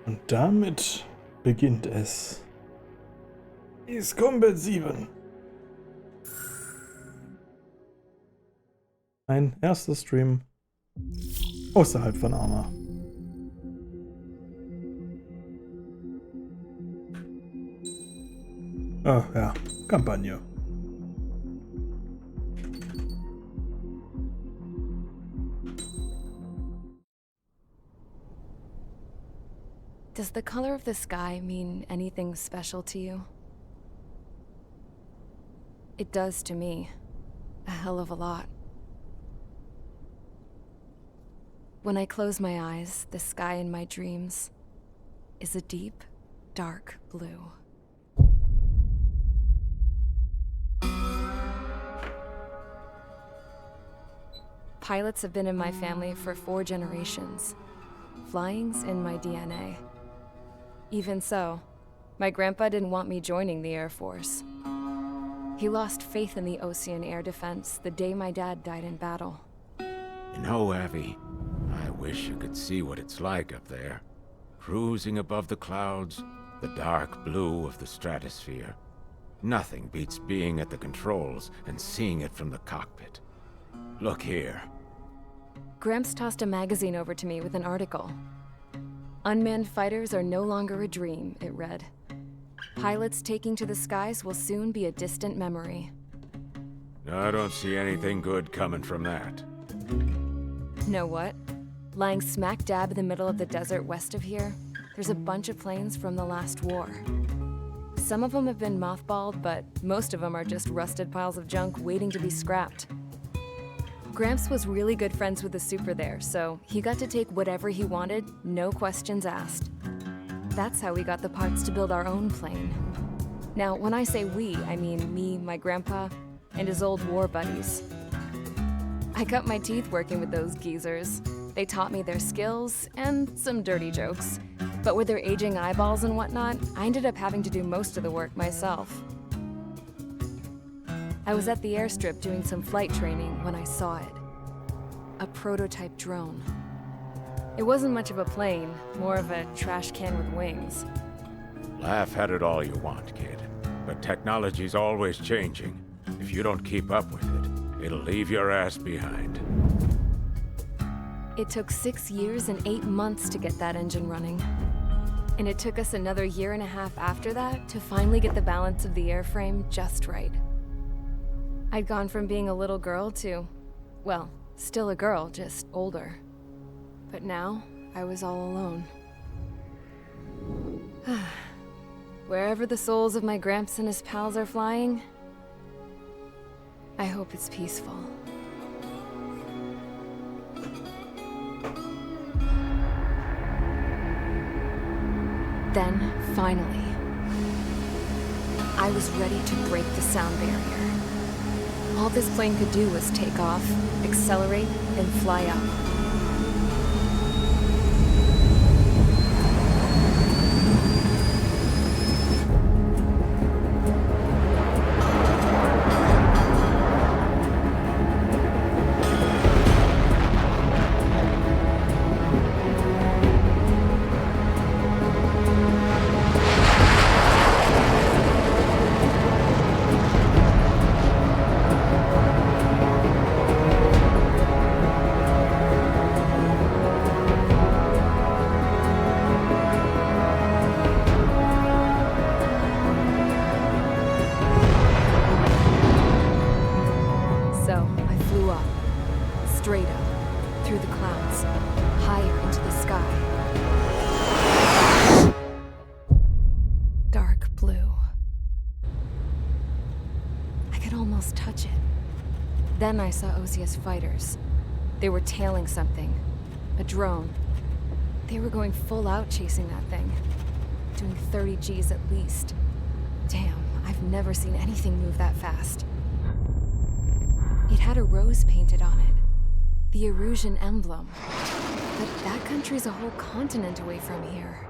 Und damit beginnt es. Ist Combat 7. Ein erster Stream außerhalb von Arma. Ah ja, Kampagne. Does the color of the sky mean anything special to you? It does to me. A hell of a lot. When I close my eyes, the sky in my dreams is a deep, dark blue. Pilots have been in my family for 4 generations. Flying's in my DNA. Even so, my grandpa didn't want me joining the Air Force. He lost faith in the Ocean Air Defense the day my dad died in battle. You know, Abby, I wish you could see what it's like up there. Cruising above the clouds, the dark blue of the stratosphere. Nothing beats being at the controls and seeing it from the cockpit. Look here. Gramps tossed a magazine over to me with an article. Unmanned fighters are no longer a dream, it read. Pilots taking to the skies will soon be a distant memory. I don't see anything good coming from that. Know what? Lying smack dab in the middle of the desert west of here, there's a bunch of planes from the last war. Some of them have been mothballed, but most of them are just rusted piles of junk waiting to be scrapped. Gramps was really good friends with the super there, so he got to take whatever he wanted, no questions asked. That's how we got the parts to build our own plane. Now, when I say we, I mean me, my grandpa, and his old war buddies. I cut my teeth working with those geezers. They taught me their skills and some dirty jokes. But with their aging eyeballs and whatnot, I ended up having to do most of the work myself. I was at the airstrip doing some flight training when I saw it. A prototype drone. It wasn't much of a plane, more of a trash can with wings. Laugh at it all you want, kid. But technology's always changing. If you don't keep up with it, it'll leave your ass behind. It took 6 years and 8 months to get that engine running. And it took us another 1.5 years after that to finally get the balance of the airframe just right. I'd gone from being a little girl to, well, still a girl, just older. But now, I was all alone. Wherever the souls of my Gramps and his pals are flying, I hope it's peaceful. Then, finally, I was ready to break the sound barrier. All this plane could do was take off, accelerate, and fly up. Then I saw Osia's fighters. They were tailing something. A drone. They were going full out chasing that thing. Doing 30 Gs at least. Damn, I've never seen anything move that fast. It had a rose painted on it. The Erusian emblem. But that country's a whole continent away from here.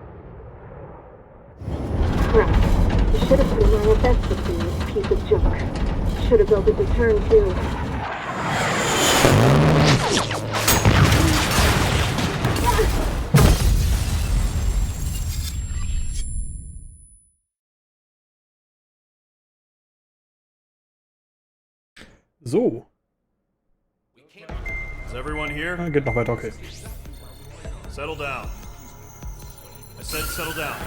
Right. You should have put in my investment in this piece of junk. Should have built a return too. So. Is everyone here? Ah, geht noch weiter, okay. Settle down. I said settle down.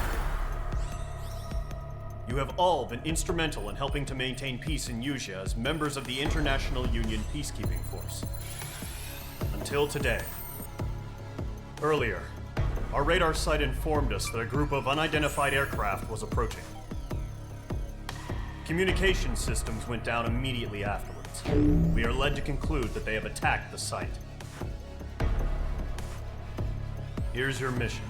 You have all been instrumental in helping to maintain peace in Erusia as members of the International Union Peacekeeping Force. Until today. Earlier, our radar site informed us that a group of unidentified aircraft was approaching. Communication systems went down immediately afterwards. We are led to conclude that they have attacked the site. Here's your mission.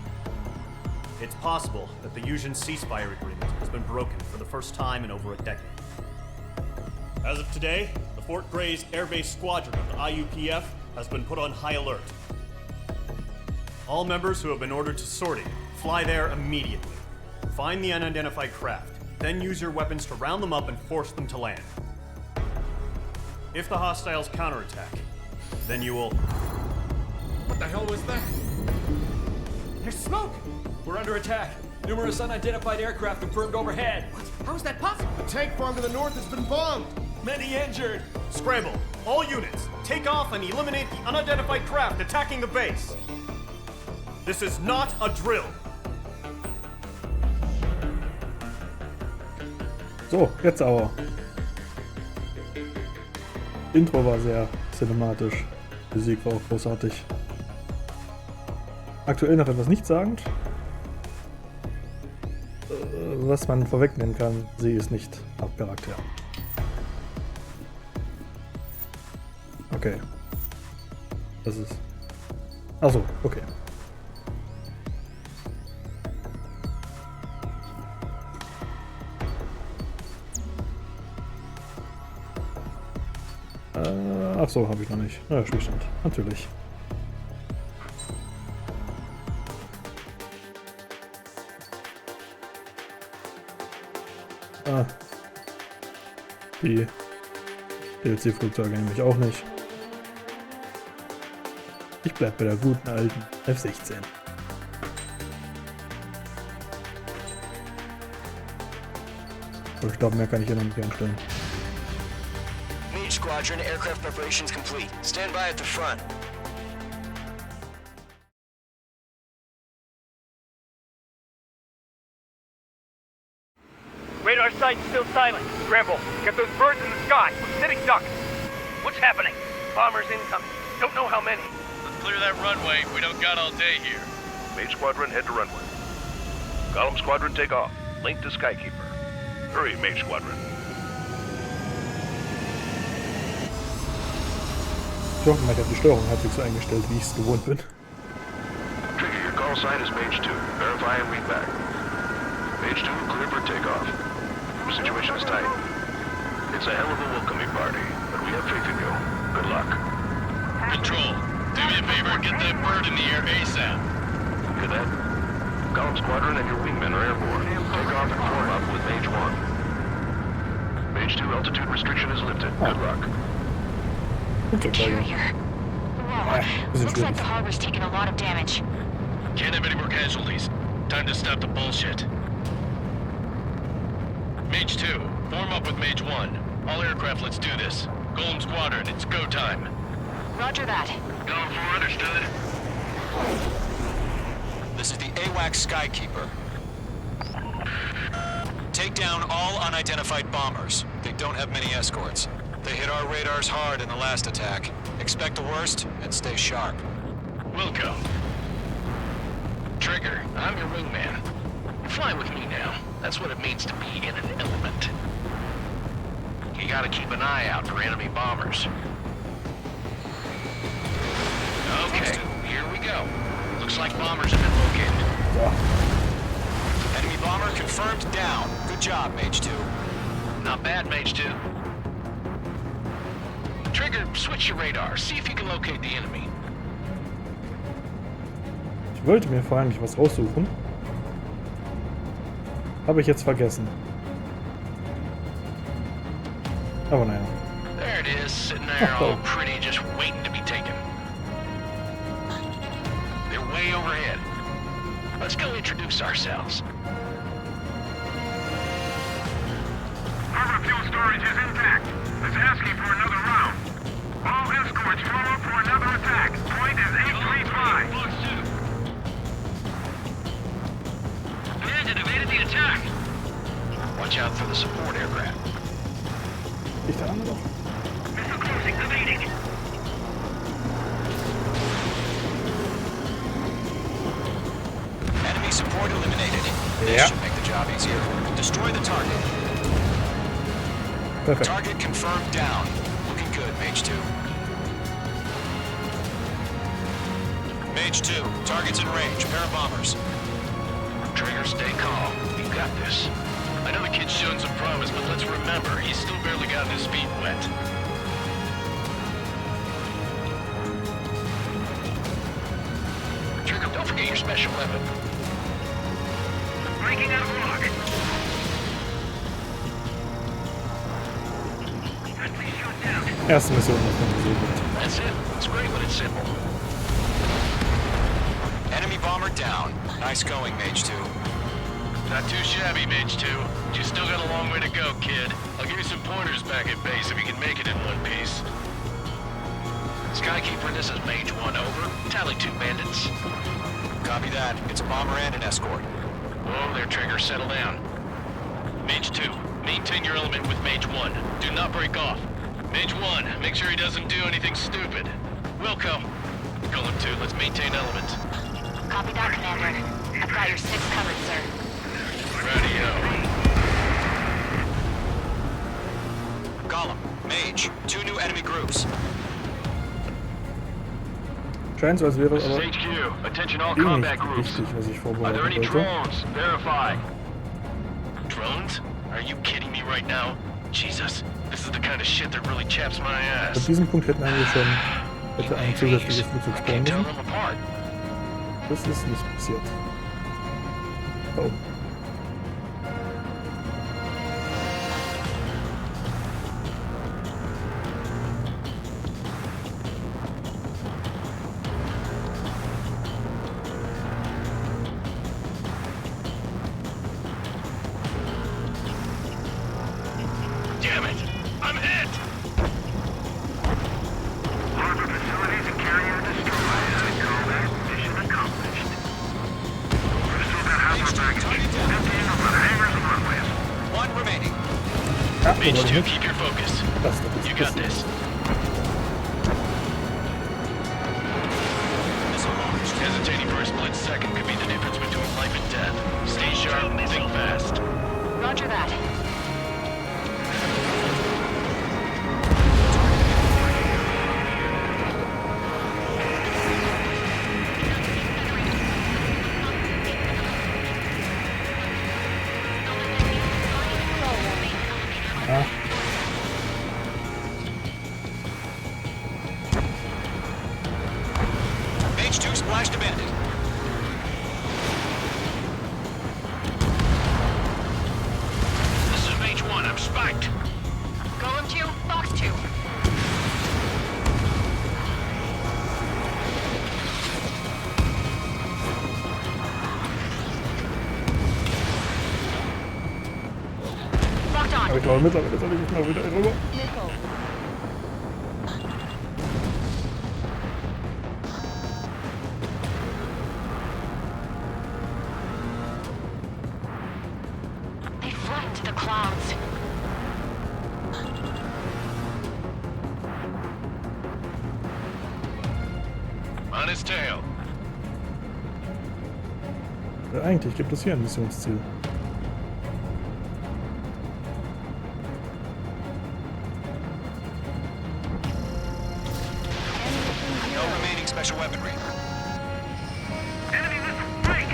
It's possible that the Erusian ceasefire agreement has been broken for the first time in over a decade. As of today, the Fort Gray's Air Base Squadron of the IUPF has been put on high alert. All members who have been ordered to sortie, fly there immediately. Find the unidentified craft, then use your weapons to round them up and force them to land. If the hostiles counterattack, then you will... What the hell was that? There's smoke! We're under attack. Numerous unidentified aircraft confirmed overhead. What? How is that possible? The tank farm to the north has been bombed! Many injured. Scramble! All units, take off and eliminate the unidentified craft attacking the base! This is not a drill! So, jetzt aber. Intro war sehr cinematisch. Musik war auch großartig. Aktuell noch etwas nichtssagend. Was man vorwegnehmen kann, sie ist nicht Hauptcharakter. Okay. Das ist... Achso, okay. Ach so, habe ich noch nicht. Ja, Spielstand. Natürlich. Ah. Die DLC-Flugzeuge nämlich auch nicht. Ich bleib bei der guten alten F-16. Ich glaube, mehr kann ich hier noch nicht anstellen. Squadron, aircraft preparations complete. Stand by at the front. Radar site's still silent. Scramble. Get those birds in the sky. We're sitting ducks. What's happening? Bombers incoming. Don't know how many. Let's clear that runway. We don't got all day here. Mage Squadron, head to runway. Column Squadron, take off. Link to Skykeeper. Hurry, Mage Squadron. Ich hoffe, man hat die Steuerung halbwegs so eingestellt, wie ich es gewohnt bin. Trigger, your call sign is Mage 2. Verify and read back. Mage 2, clear for takeoff. Situation is tight. It's a hell of a welcoming party, but we have faith in you. Good luck. Control, do me a favor, get that bird in the air ASAP. Cadet, Column Squadron and your wingmen are airborne. Take off and form up with Mage 1. Mage 2, altitude restriction is lifted. Good luck. Interior. Whoa. Looks like the harbor's taken a lot of damage. Can't have any more casualties. Time to stop the bullshit. Mage 2, form up with Mage 1. All aircraft, let's do this. Golem Squadron, it's go time. Roger that. Going for understood. This is the AWAC Skykeeper. Take down all unidentified bombers. They don't have many escorts. They hit our radars hard in the last attack. Expect the worst and stay sharp. Wilco. Trigger, I'm your wingman. Fly with me now. That's what it means to be in an element. You gotta keep an eye out for enemy bombers. Okay, here we go. Looks like bombers have been located. Enemy bomber confirmed down. Good job, Mage 2. Not bad, Mage 2. Trigger, switch your radar. See if you can locate the enemy. Ich wollte mir vor allem nicht was raussuchen. Habe ich jetzt vergessen. Aber naja. There it is, sitting there all pretty, just waiting to be taken. They're way overhead. Let's go introduce ourselves. Harbor fuel storage is intact. It's asking for another ride. Watch out for the support aircraft. Ich der andere. Missile closing, evading. Enemy support eliminated. This Yeah. should make the job easier. Destroy the target. Perfekt. Target confirmed down. Looking good, Mage 2. Mage 2, target's in range. Pair of bombers. Trigger, stay calm. You got this. I know the kid's shown some promise, but let's remember, he's still barely gotten his feet wet. Trigger, don't forget your special weapon. Breaking out of lock. Friendly shoot down. Erste Mission, was man gesehen hat. That's it. It's great when it's simple. Enemy bomber down. Nice going, Mage 2. Not too shabby, Mage 2. But you still got a long way to go, kid. I'll give you some pointers back at base if you can make it in one piece. Skykeeper, this is Mage 1, over. Tally 2 bandits. Copy that. It's a bomber and an escort. Whoa there, Trigger. Settle down. Mage 2, maintain your element with Mage 1. Do not break off. Mage 1, make sure he doesn't do anything stupid. Wilco. Golem 2, let's maintain element. Copy that, Commander. I've got your 6 covered, sir. Radio. Golem, Mage, 2 new enemy groups. Scheint so, als wäre This is aber HQ. Attention all eh combat nicht groups. wichtig, was ich Are there vorbereiten any wollte. drones? Verify. Drones? Are you kidding me right now? Jesus, this is the kind of shit that really chaps my Ab ass. diesem Punkt hätten eigentlich schon hätte ein zusätzliches Flugzeug I spawnen can't tell müssen. them apart. Das ist nicht passiert. Oh. Damn it! I'm hit! Harbor facilities and carrier destroyed. I call that mission accomplished. We've still got half our baggage. Emptying of our hangars and runways. 1 remaining. Ja, Mage wir 2, wollen keep your focus. das doch jetzt You got wissen. this. Missile launched. Hesitating for a split second could be the difference between life and death. Stay sharp, think fast. Roger that. Ah, Mage 2 splashed a bandit. This is Mage 1, I'm spiked. Golem 2, Fox 2. Locked on. aber ich glaube mittlerweile soll ich nicht mal wieder rüber. They flattened the clouds. On his tail. Eigentlich gibt es hier ein Missionsziel. No remaining special weaponry. Enemy missile break.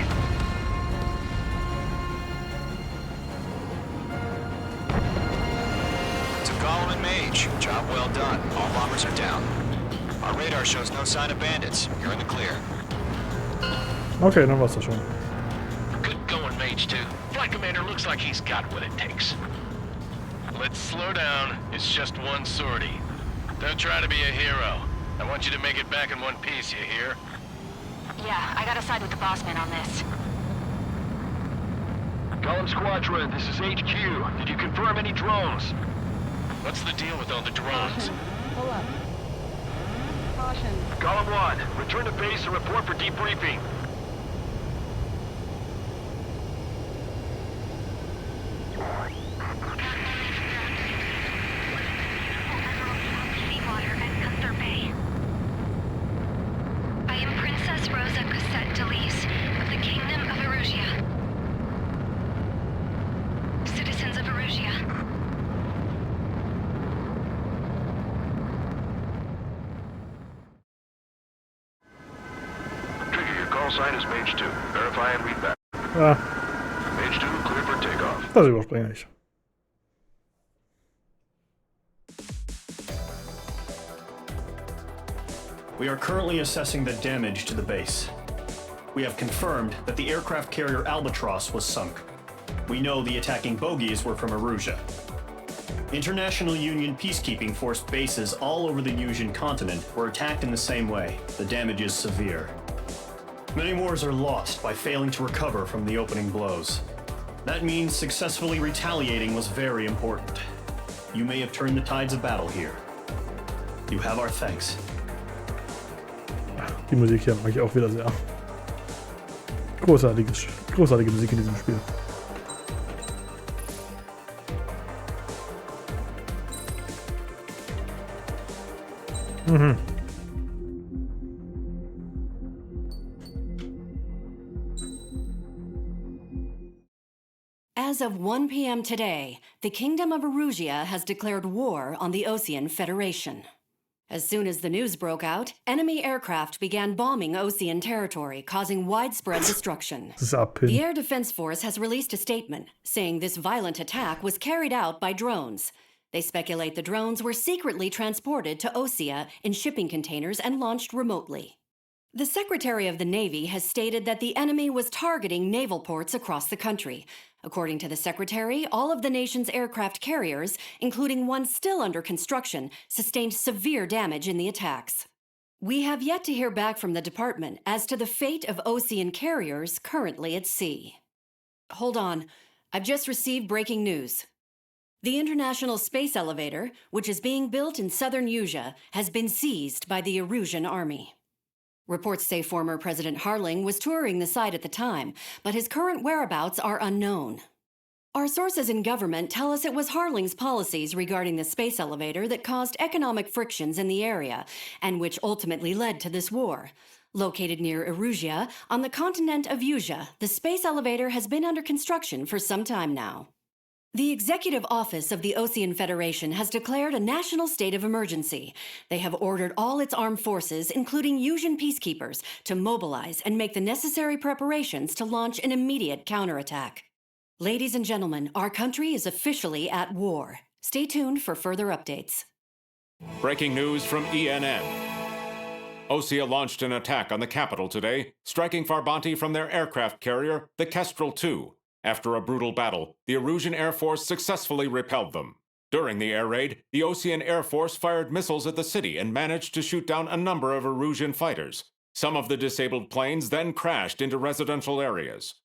To Golem and Mage, job well done. All bombers are down. Our radar shows no sign of bandits. You're in the clear. Okay, dann war's das schon. Good going, Mage 2. Flight Commander looks like he's got what it takes. Let's slow down. It's just one sortie. Don't try to be a hero. I want you to make it back in one piece, you hear? Yeah, I gotta side with the boss man on this. Golem Squadron, this is HQ. Did you confirm any drones? What's the deal with all the drones? Pull up. Caution. Golem 1, return to base and report for debriefing. sign is Mage 2. Verify and read back. Ah, Mage 2, clear for takeoff. das überspringe ich. We are currently assessing the damage to the base. We have confirmed that the aircraft carrier Albatross was sunk. We know the attacking bogies were from Erusia. International Union peacekeeping force bases all over the Usian continent were attacked in the same way. The damage is severe. Many wars are lost by failing to recover from the opening blows. That means successfully retaliating was very important. You may have turned the tides of battle here. You have our thanks. Die Musik hier mag ich auch wieder sehr. Großartige Musik in diesem Spiel. Mhm. As of 1 p.m. today, the Kingdom of Erusia has declared war on the Osean Federation. As soon as the news broke out, enemy aircraft began bombing Osean territory, causing widespread destruction. The Air Defense Force has released a statement saying this violent attack was carried out by drones. They speculate the drones were secretly transported to Osea in shipping containers and launched remotely. The Secretary of the Navy has stated that the enemy was targeting naval ports across the country. According to the Secretary, all of the nation's aircraft carriers, including one still under construction, sustained severe damage in the attacks. We have yet to hear back from the department as to the fate of Osean carriers currently at sea. Hold on, I've just received breaking news. The International Space Elevator, which is being built in southern Usia, has been seized by the Erusian army. Reports say former President Harling was touring the site at the time, but his current whereabouts are unknown. Our sources in government tell us it was Harling's policies regarding the space elevator that caused economic frictions in the area, and which ultimately led to this war. Located near Erusia, on the continent of Usia, the space elevator has been under construction for some time now. The Executive Office of the Osean Federation has declared a national state of emergency. They have ordered all its armed forces, including Usian peacekeepers, to mobilize and make the necessary preparations to launch an immediate counterattack. Ladies and gentlemen, our country is officially at war. Stay tuned for further updates. Breaking news from ENN. Osea launched an attack on the capital today, striking Farbe from their aircraft carrier, the Kestrel II. After a brutal battle, the Erusian Air Force successfully repelled them. During the air raid, the Osean Air Force fired missiles at the city and managed to shoot down a number of Erusian fighters. Some of the disabled planes then crashed into residential areas.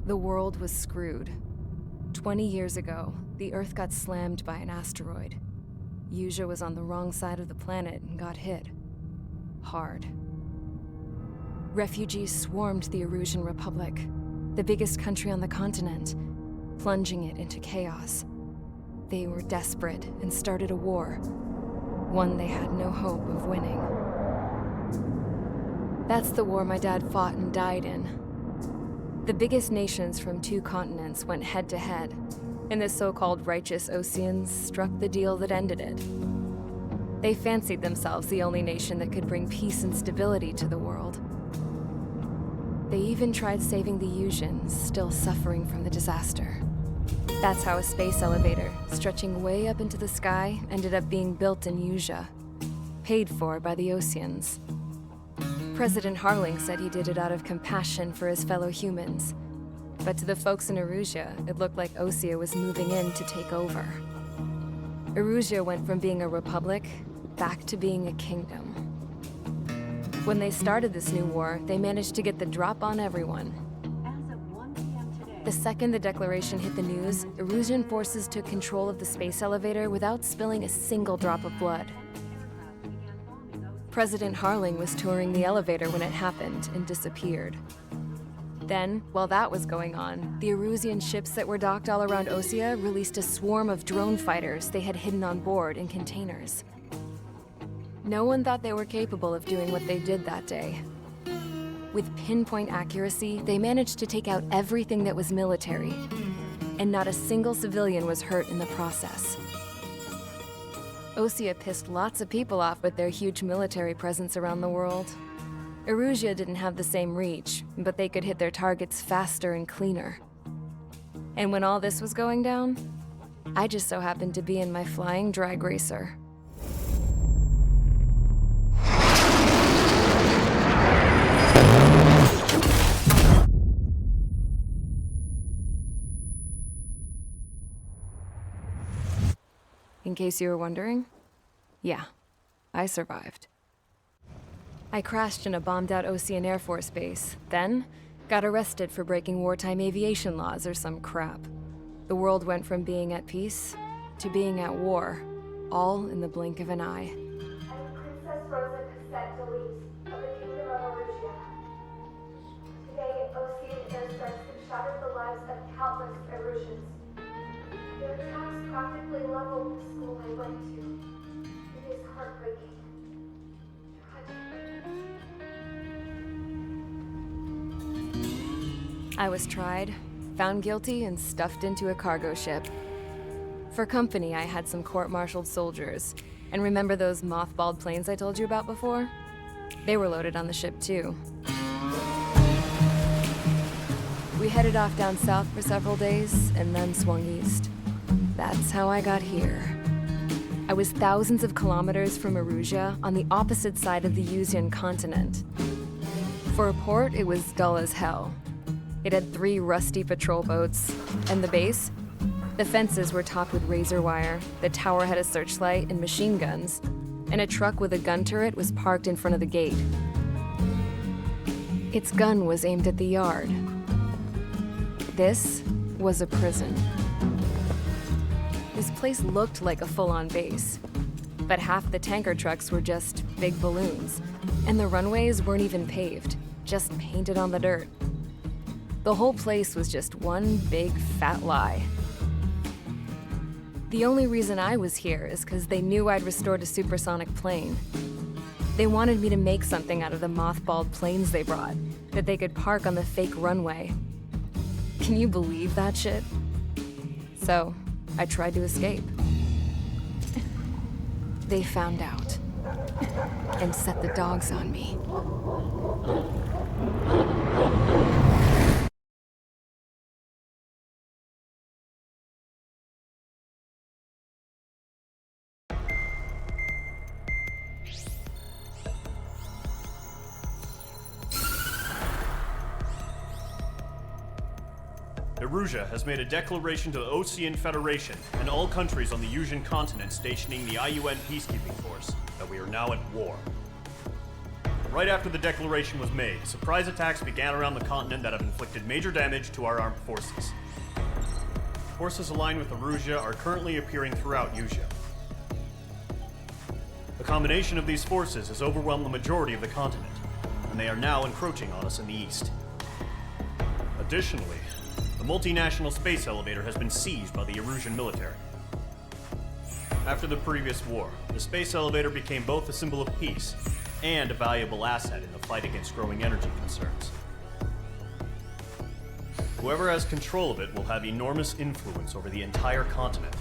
The world was screwed. 20 years ago, the Earth got slammed by an asteroid. Usia was on the wrong side of the planet and got hit. Hard. Refugees swarmed the Erusian Republic, the biggest country on the continent, plunging it into chaos. They were desperate and started a war, one they had no hope of winning. That's the war my dad fought and died in. The biggest nations from 2 continents went head-to-head, and the so-called righteous Oseans struck the deal that ended it. They fancied themselves the only nation that could bring peace and stability to the world. They even tried saving the Usians, still suffering from the disaster. That's how a space elevator, stretching way up into the sky, ended up being built in Usia, paid for by the Oseans. President Harling said he did it out of compassion for his fellow humans. But to the folks in Erusia, it looked like Osea was moving in to take over. Erusia went from being a republic back to being a kingdom. When they started this new war, they managed to get the drop on everyone. The second the declaration hit the news, Erusian forces took control of the space elevator without spilling a single drop of blood. President Harling was touring the elevator when it happened and disappeared. Then, while that was going on, the Erusian ships that were docked all around Osea released a swarm of drone fighters they had hidden on board in containers. No one thought they were capable of doing what they did that day. With pinpoint accuracy, they managed to take out everything that was military, and not a single civilian was hurt in the process. Erusia pissed lots of people off with their huge military presence around the world. Erusia didn't have the same reach, but they could hit their targets faster and cleaner. And when all this was going down, I just so happened to be in my flying drag racer. In case you were wondering, yeah, I survived. I crashed in a bombed-out Ocean Air Force base, then got arrested for breaking wartime aviation laws or some crap. The world went from being at peace to being at war, all in the blink of an eye. I'm Princess Rosa Cassette Delete of the Kingdom of Erusia. Today, Ocean airstrikes have shattered the lives of countless Erusians. Their attacks practically leveled the school I went to. It is heartbreaking. I was tried, found guilty, and stuffed into a cargo ship. For company, I had some court-martialed soldiers. And remember those mothballed planes I told you about before? They were loaded on the ship, too. We headed off down south for several days, and then swung east. That's how I got here. I was thousands of kilometers from Erusia, on the opposite side of the Usian continent. For a port, it was dull as hell. It had 3 rusty patrol boats, and the base? The fences were topped with razor wire, the tower had a searchlight and machine guns, and a truck with a gun turret was parked in front of the gate. Its gun was aimed at the yard. This was a prison. This place looked like a full-on base, but half the tanker trucks were just big balloons, and the runways weren't even paved, just painted on the dirt. The whole place was just one big fat lie. The only reason I was here is because they knew I'd restored a supersonic plane. They wanted me to make something out of the mothballed planes they brought, that they could park on the fake runway. Can you believe that shit? So, I tried to escape. They found out, and set the dogs on me. Erusia has made a declaration to the Ocean Federation and all countries on the Usian continent stationing the IUN peacekeeping force that we are now at war. Right after the declaration was made, surprise attacks began around the continent that have inflicted major damage to our armed forces. Forces aligned with Erusia are currently appearing throughout Usia. The combination of these forces has overwhelmed the majority of the continent, and they are now encroaching on us in the east. Additionally, the multinational space elevator has been seized by the Erusian military. After the previous war, the space elevator became both a symbol of peace and a valuable asset in the fight against growing energy concerns. Whoever has control of it will have enormous influence over the entire continent.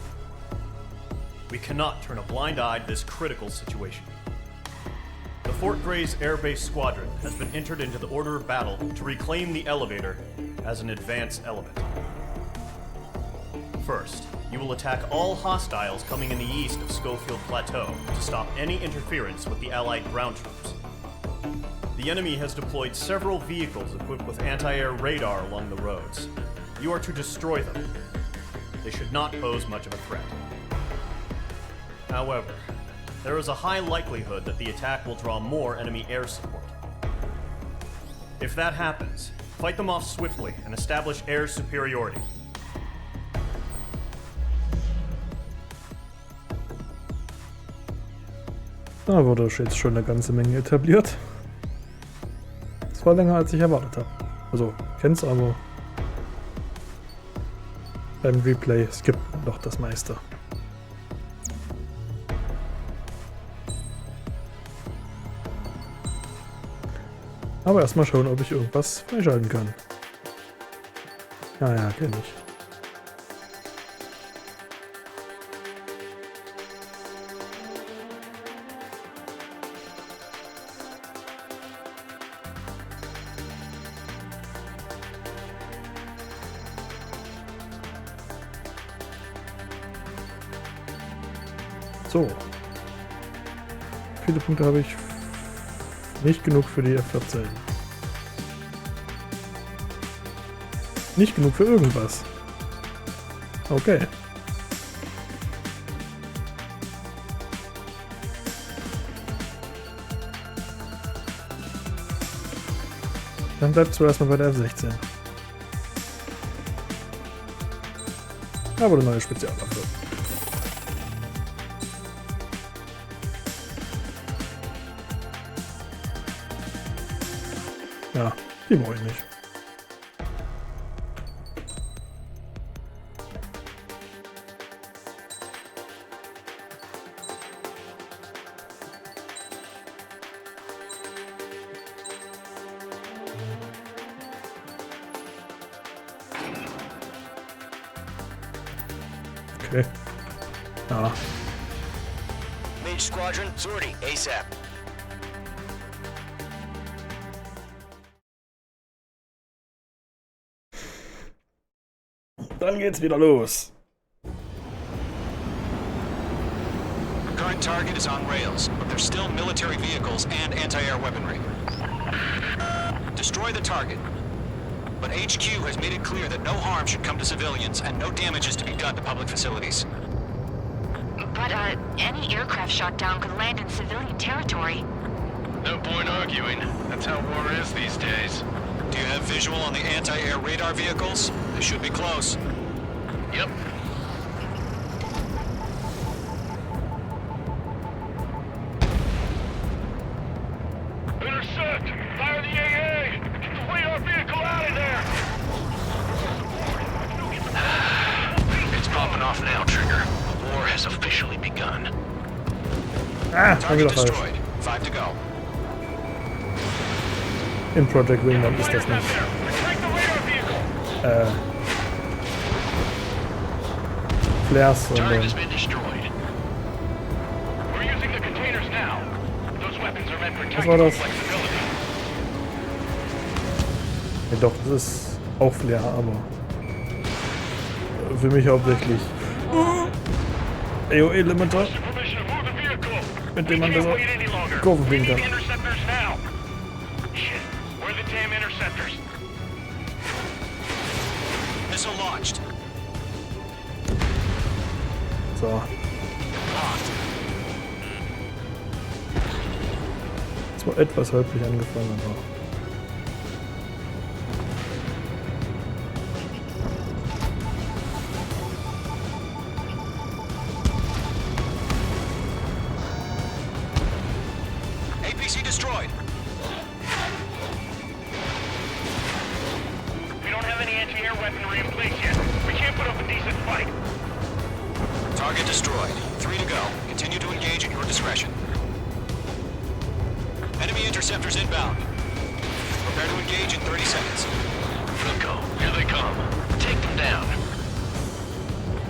We cannot turn a blind eye to this critical situation. The Fort Gray's Air Base Squadron has been entered into the order of battle to reclaim the elevator as an advance element. First, you will attack all hostiles coming in the east of Schofield Plateau to stop any interference with the Allied ground troops. The enemy has deployed several vehicles equipped with anti-air radar along the roads. You are to destroy them. They should not pose much of a threat. However, there is a high likelihood that the attack will draw more enemy air support. If that happens, fight them off swiftly and establish air superiority. Da wurde jetzt schon eine ganze Menge etabliert. Das war länger als ich erwartet habe. Also, ich kenn's, aber beim Replay skippt doch das meiste. Aber erstmal schauen, ob ich irgendwas freischalten kann. Ja, kenne ich. So. Viele Punkte habe ich nicht genug für die F14. Nicht genug für irgendwas. Okay. Dann bleibt es wohl erstmal bei der F16. Aber eine neue Spezialwaffe. Ja, die brauche ich nicht. Okay. Ja. Mage Squadron, sortie, ASAP. Dann geht's wieder los. Current target is on rails, but there's still military vehicles and anti-air weaponry. Destroy the target. But HQ has made it clear that no harm should come to civilians and no damage is to be done to public facilities. But, any aircraft shot down could land in civilian territory. No point arguing. That's how war is these days. Do you have visual on the anti-air radar vehicles? They should be close. Yep. Intercept! Fire the AA! Get the radar vehicle out of there! It's popping off now, Trigger. The war has officially begun. Target destroyed. 5 to go. Im Project Wingman ist das nicht. Flares, sondern was war das? Ja doch, das ist auch Flare, aber für mich hauptsächlich AOE-Limiter, mit dem man besser Kurven fliegen kann. Missile launched. So. Zwar etwas holprig angefangen, aber APC destroyed. We don't have any anti-air weaponry in place yet. We can't put up a decent fight. Target destroyed. 3 to go. Continue to engage at your discretion. Enemy interceptors inbound. Prepare to engage in 30 seconds. Wilco, here they come. Take them down.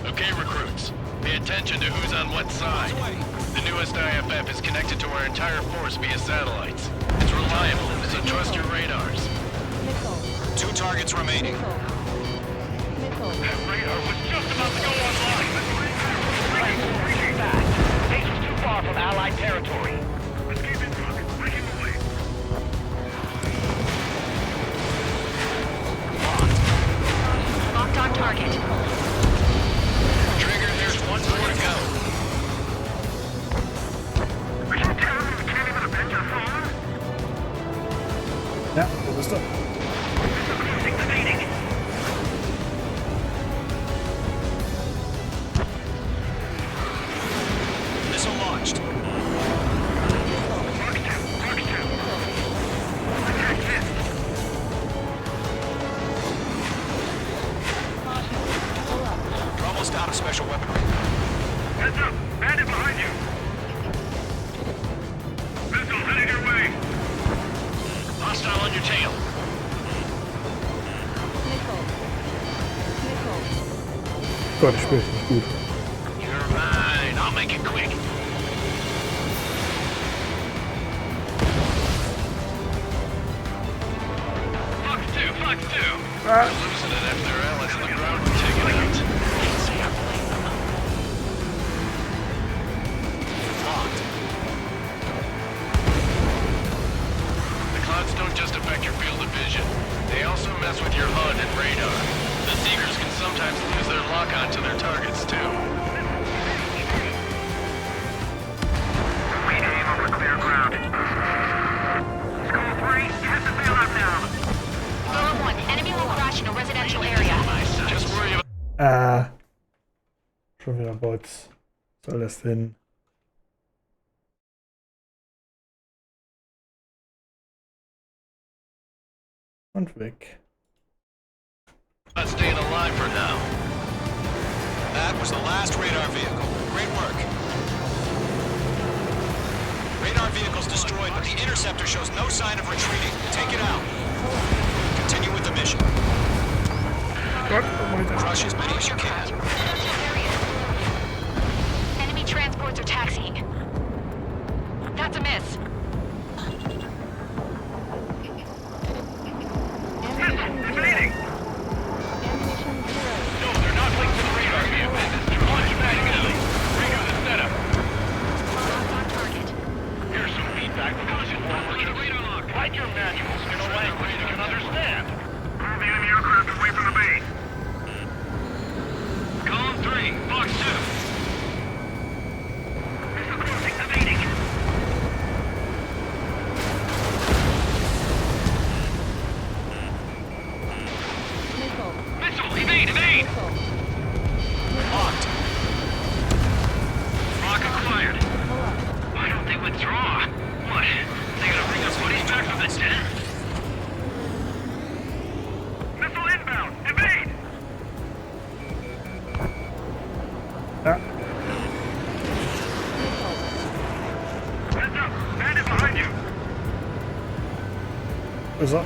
Okay, recruits. Pay attention to who's on what side. The newest IFF is connected to our entire force via satellites. It's reliable, so trust your radars. 2 targets remaining. That radar was just about to go online. Reaching back. Base was too far from Allied territory. Let's keep it running. Breaking away. Locked on target. Trigger, there's 1 more to go. Are you telling me we can't even avenge our phone? ja, wo bist du? Activating. Missile launched. You're almost out of special weaponry. Heads up! Bandit behind you! Missiles headed your way! Hostile on your tail. Gott, ich spiele nicht gut. You're mine. I'll make it quick. Fox 2! Fox 2! They're losing it after their allies on the ground were taken out. Can't say I blame them. just affect your field of vision. They also mess with your HUD and radar. The Seekers can sometimes lose their lock-on to their targets, too. We aim over clear ground. School 3, hit the bailout now. Golem 1, enemy will crash in a residential area. Just worry about... Schon wieder Bots. Was soll das denn? Und weg. Not staying alive for now. That was the last radar vehicle. Great work. Radar vehicle's destroyed, but the interceptor shows no sign of retreating. Take it out. Continue with the mission. Crush as many as you can. Enemy transports are taxiing. That's a miss. Evading! No, they're not linked to the radar view. Launch manually. Redo the setup. On target. Here's some feedback from those informers. Write your manuals in a language you can understand. Move the enemy aircraft away from the base. Column 3, Fox 2. Missile crossing, evading. Missile, evade! Locked. Lock acquired. Why don't they withdraw? What? They gonna bring their buddies back from the dead? Missile inbound! Evade! Heads up! Bandit behind you! So.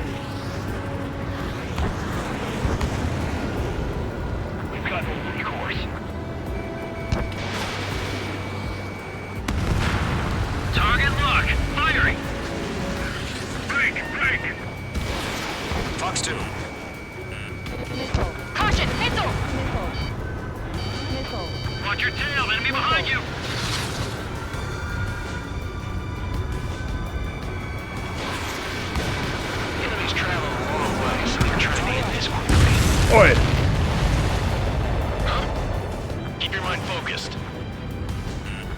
We've got no recourse. Target lock! Firing! Break! Fox 2. Caution, missile! Watch your tail! Enemy behind you! Enemies travel a long way, so they're trying to hit this quickly. Oi! Huh? Keep your mind focused.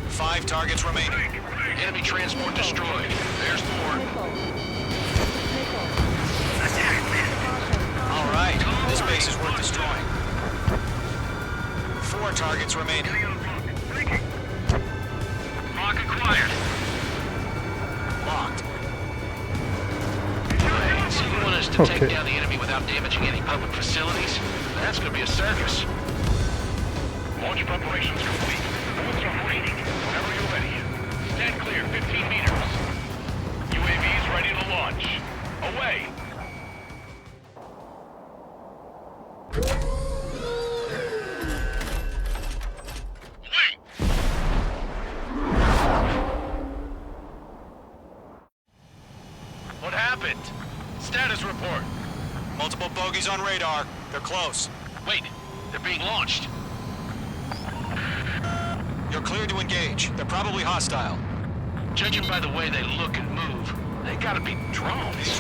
5 targets remaining. Enemy transport destroyed. There's 4. All right, this base is worth destroying. 4 targets remaining. Lock acquired. Locked. So you want us to take down the enemy without damaging any public facilities? That's gonna be a circus. Launch preparations complete. Bullets are waiting. Whenever you're ready. Stand clear, 15 meters. UAVs ready to launch. Away. What happened? Status report. Multiple bogeys on radar. They're close. Wait, they're being launched. You're cleared to engage. They're probably hostile. Judging by the way they look and move, they gotta be drones.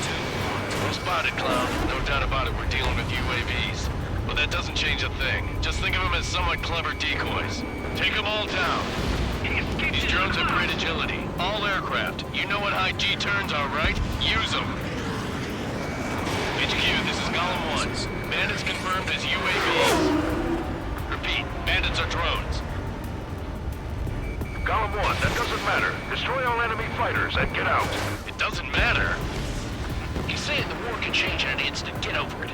Well spotted, Clown. No doubt about it, we're dealing with UAVs. But that doesn't change a thing. Just think of them as somewhat clever decoys. Take them all down. These drones have great agility. All aircraft. You know what high G turns are, right? Use them. HQ, this is Golem 1. Bandits confirmed as UAVs. Repeat, bandits are drones. Golem 1, that doesn't matter. Destroy all enemy fighters and get out. It doesn't matter. You're saying the war can change in an instant. Get over it.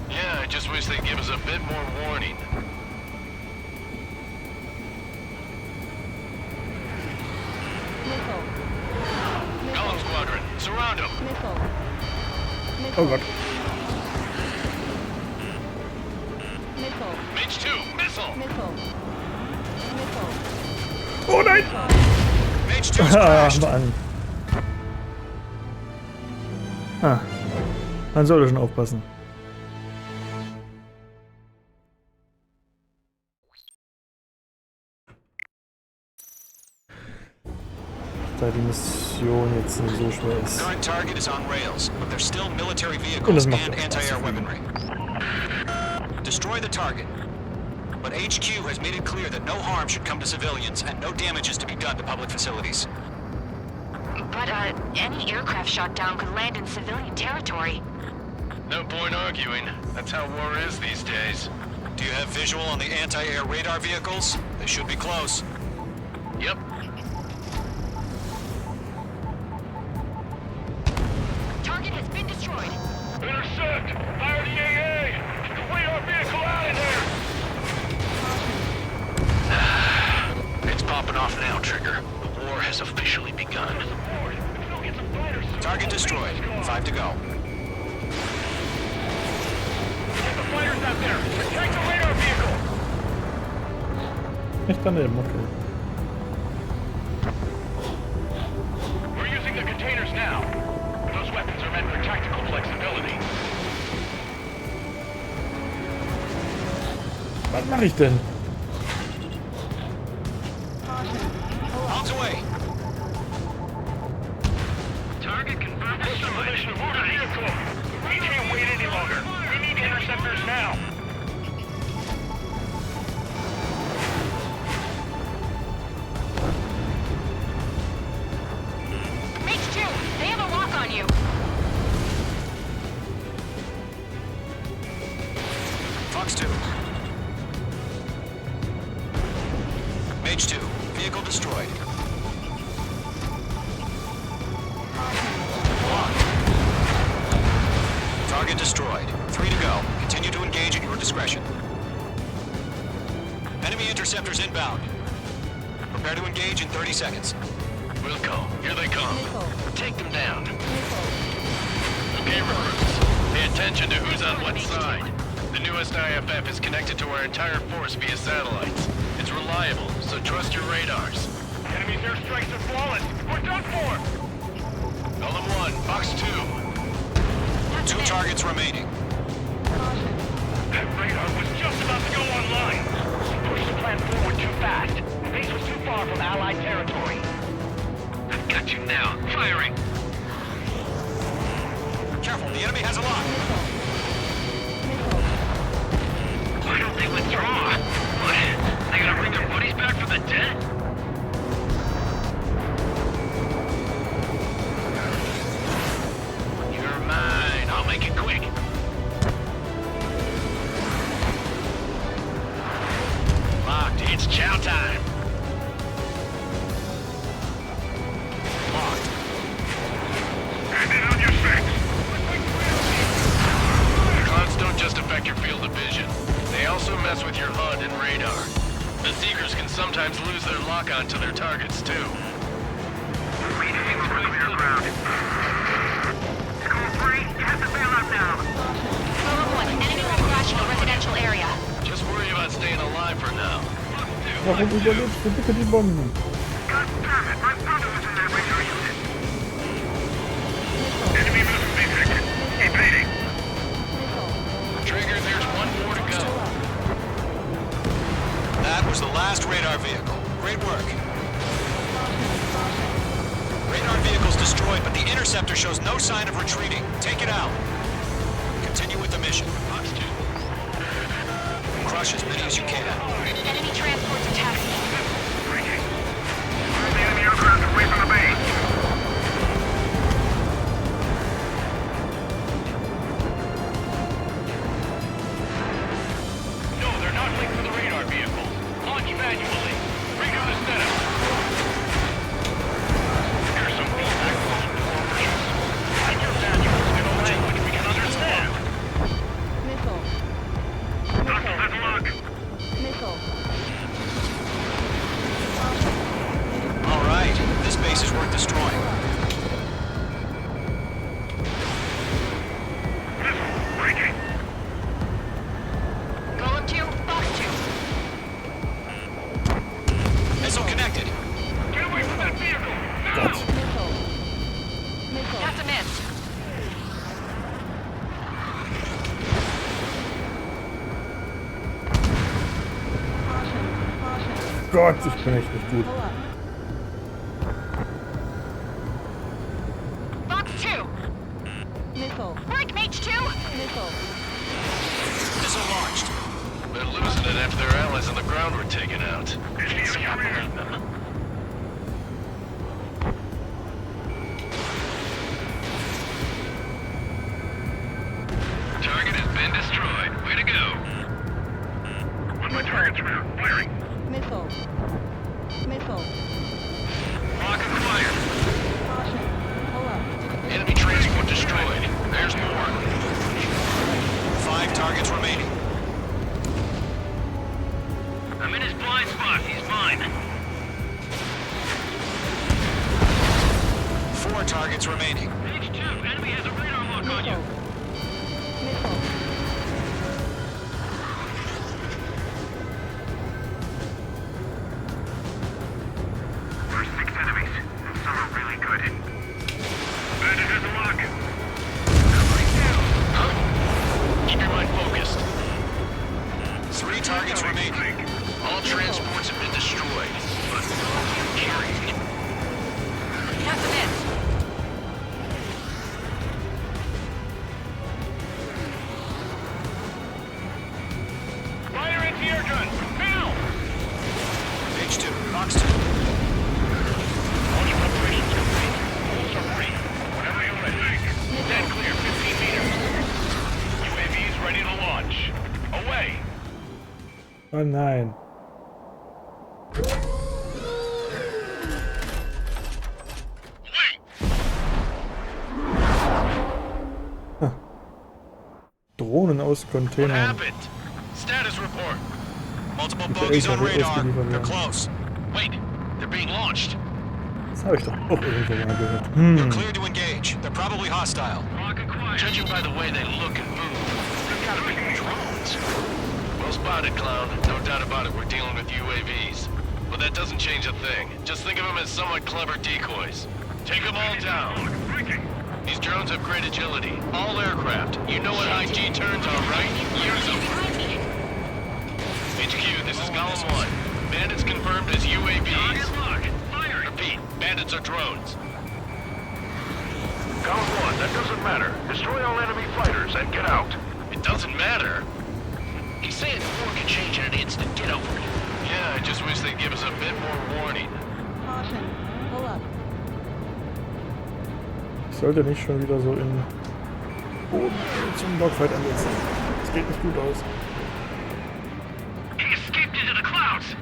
Yeah, I just wish they'd give us a bit more warning. Golem Squadron, surround them. Oh god. Mage 2, missile. Oh nein! Mage 2 is Ah, crashed. Mann. Ah. Man sollte schon aufpassen. da die Mission jetzt nicht so schwer ist. Current target is on rails, but there's still military Und vehicles das macht and auch Spaß. anti-air weaponry. Destroy the target. But HQ has made it clear that no harm should come to civilians and no damage is to be done to public facilities. But, any aircraft shot down could land in civilian territory. No point arguing. That's how war is these days. Do you have visual on the anti-air radar vehicles? They should be close. Yep. Target has been destroyed. Intercept! Fire the AA! Get the radar vehicle out of there! It's popping off now, Trigger. The war has officially begun. Target destroyed. 5 to go. Get the fighters out there! Protect the radar vehicle! Echt daneben, okay. We're using the containers now. Those weapons are meant for tactical flexibility. Was mache ich denn? Arms away. Target confirmed. This is the position of order vehicle. We can't wait any longer. We need interceptors now. Mage 2, they have a lock on you. Fox 2. Mage 2. Vehicle destroyed. Target destroyed. 3 to go. Continue to engage at your discretion. Enemy interceptors inbound. Prepare to engage in 30 seconds. Wilco, here they come. Take them down. Okay, recruits. Pay attention to who's on what side. The newest IFF is connected to our entire force via satellites. It's reliable, so trust your radars. Enemy's airstrikes are flawless. We're done for. Column 1, Fox 2. 2 targets remaining. That radar was just about to go online. We pushed the plan forward too fast. The base was too far from Allied territory. I've got you now. Firing. Careful, the enemy has a lock. Why don't they withdraw? What? They gonna bring their buddies back from the dead? You're mine. I'll make it quick. Locked. It's chow time. Locked. Hand it on your six. Clouds don't just affect your field of vision. They also mess with your HUD and radar. The Seekers can sometimes lose their lock-on to their targets, too. We need to clear ground. School 3, you have to bail out now. Column 1, enemy will crash in a residential area. Just worry about staying alive for now. Warum überlebst du bitte die Bomben? God damn it, my brother was in that radar unit. Enemy moving basic. Evading. Trigger, there's one more to go. That was the last radar vehicle. Great work. Radar vehicle's destroyed, but the interceptor shows no sign of retreating. Take it out. Continue with the mission. Fox 2. Crush as many as you can. Enemy transports are taxiing. Move the enemy aircraft away from the base. No, they're not linked to the radar vehicles. Launch manually. Redo the setup. Here's some feedback from operations. Write your manuals in a language we can understand. Missile. Have a look. Missile. All right. This base is worth destroying. Breaking. Column 2, Fox 2. Missile connected. Get away from that vehicle. Now. Missile. Missile. That's a miss. Caution. Caution. Gott, ich bin echt nicht gut. Pull up. ground we're taking out. Can't say I believe them. Target has been destroyed. Way to go. On my target's route. Firing. Missile. Missile. Lock acquired. Caution. Pull up. Enemy transport destroyed. There's more. 5 targets remaining. I'm in his blind spot. He's mine. 4 targets remaining. H2, enemy has a radar lock on you. Missile. There's 6 enemies, and some are really good. Bandit has a lock. Huh? Keep your mind focused. 3 targets remaining. All transports have been destroyed, but carried. Have to miss. Fire into your gun. Now! H2, box 2. All your preparations complete. So ready. Whenever you're ready. Stand clear, 15 meters. UAVs ready to launch. Away! Oh nein. Drohnen aus What Containern. happened? Status report. Multiple Mit der bogeys on LKW radar. ausgeliefert They're werden. close. Wait, they're being launched. Das habe ich doch auch irgendwo mal gehört. They're clear to engage. They're probably hostile. Lock acquired. Judging by the way they look and move, they've got to be drones. Well spotted, clown. No doubt about it, we're dealing with UAVs. But that doesn't change a thing. Just think of them as somewhat clever decoys. Take them all down. These drones have great agility. All aircraft. You know what IG turns are, right? Use them. HQ, this is Column 1. Bandits confirmed as UAVs. Repeat, bandits are drones. Column 1, that doesn't matter. Destroy all enemy fighters and get out. It doesn't matter. He's saying the war can change in an instant. Get over it. Yeah, I just wish they'd give us a bit more warning. Caution. Pull up. Ich sollte nicht schon wieder so in Boden zum Dogfight ansetzen. Das geht nicht gut aus. He escaped into the clouds.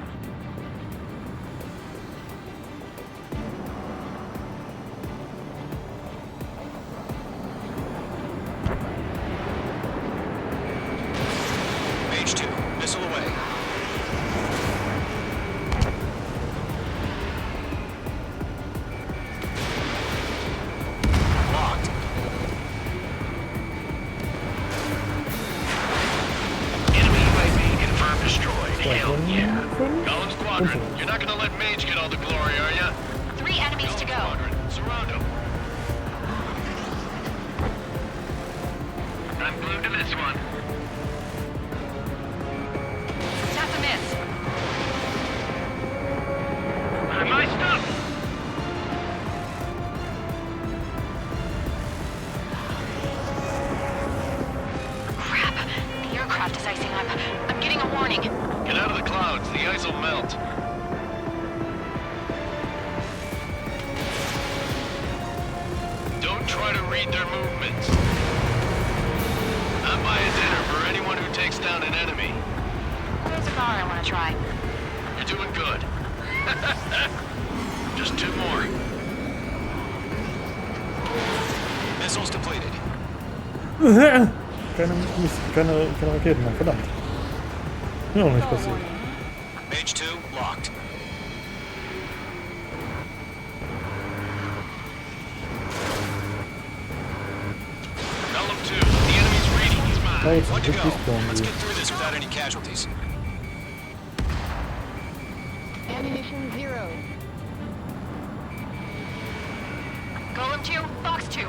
H2, missile away. Locked. Enemy UAV confirmed destroyed. Hell yeah. Column Squadron, you're not gonna let Mage get all the glory, are ya? 3 enemies to go. Squadron, surround him. I'm glued to this one. Have to miss. My stuff. Crap. The aircraft is icing up. I'm getting a warning. Get out of the clouds, the ice will melt. Don't try to read their movements. I'm buying dinner for anyone who takes down an enemy. There's a car I want to try. You're doing good. Just 2 more. Missiles depleted. keine Raketen mehr, verdammt. Mir auch nicht passiert. H2, locked. Column 2, the enemy's reading. He's mine. Oh, it's One to a go. good spawn, Let's dude. get through this without any casualties. Ammunition 0. Column 2, box 2.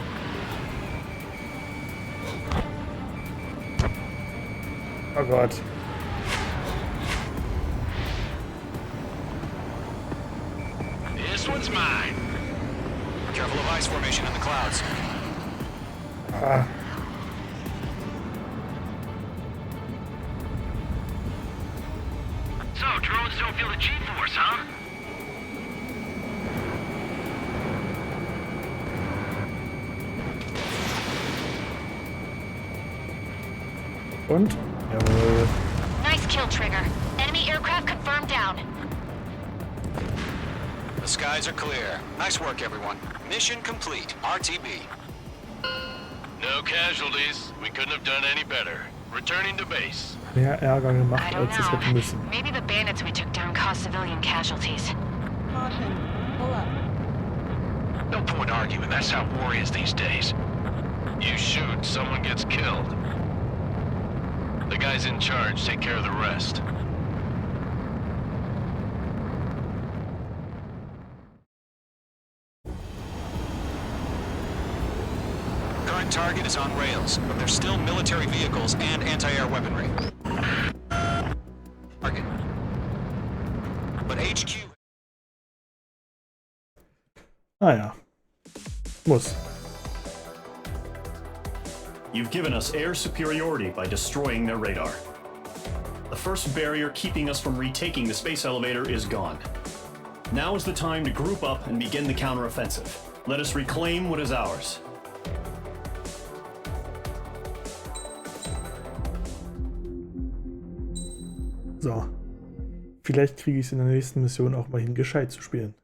Oh Gott. This one's mine. Careful of ice formation in the clouds. Ah. So, drones don't feel the G-force, huh? Und? Jawohl. Nice kill, Trigger. Enemy aircraft confirmed down. The skies are clear. Nice work, everyone. Mission complete. RTB. No casualties. We couldn't have done any better. Returning to base. Mehr Ärger I gemacht, don't als es hätte müssen. know. Maybe the bandits we took down caused civilian casualties. Caution. Pull up. No point arguing. That's how war is these days. You shoot, someone gets killed. The guys in charge take care of the rest. Current target is on rails, but there's still military vehicles and anti-air weaponry. Target. But HQ... Ah ja. Muss. You've given us air superiority by destroying their radar. The first barrier keeping us from retaking the space elevator is gone. Now is the time to group up and begin the counteroffensive. Let us reclaim what is ours. So. Vielleicht kriege ich es in der nächsten Mission auch mal hin, gescheit zu spielen.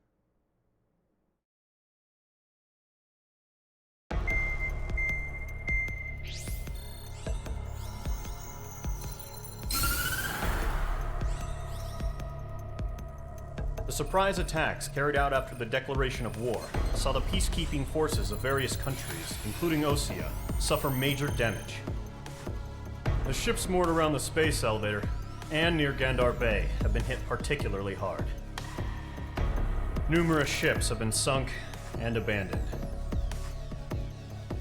The surprise attacks carried out after the declaration of war saw the peacekeeping forces of various countries, including Erusia, suffer major damage. The ships moored around the space elevator and near Gandar Bay have been hit particularly hard. Numerous ships have been sunk and abandoned.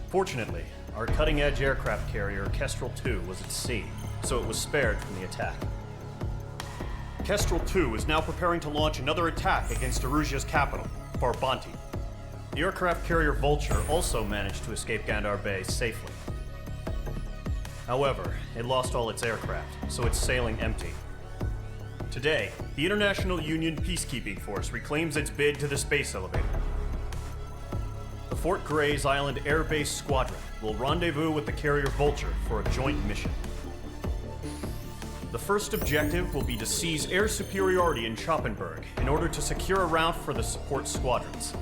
Fortunately, our cutting-edge aircraft carrier Kestrel II was at sea, so it was spared from the attack. Kestrel II is now preparing to launch another attack against Erusia's capital, Farbe. The aircraft carrier Vulture also managed to escape Gandar Bay safely. However, it lost all its aircraft, so it's sailing empty. Today, the International Union Peacekeeping Force reclaims its bid to the space elevator. The Fort Gray's Island Air Base Squadron will rendezvous with the carrier Vulture for a joint mission. The first objective will be to seize air superiority in Schoppenberg in order to secure a route for the support squadrons.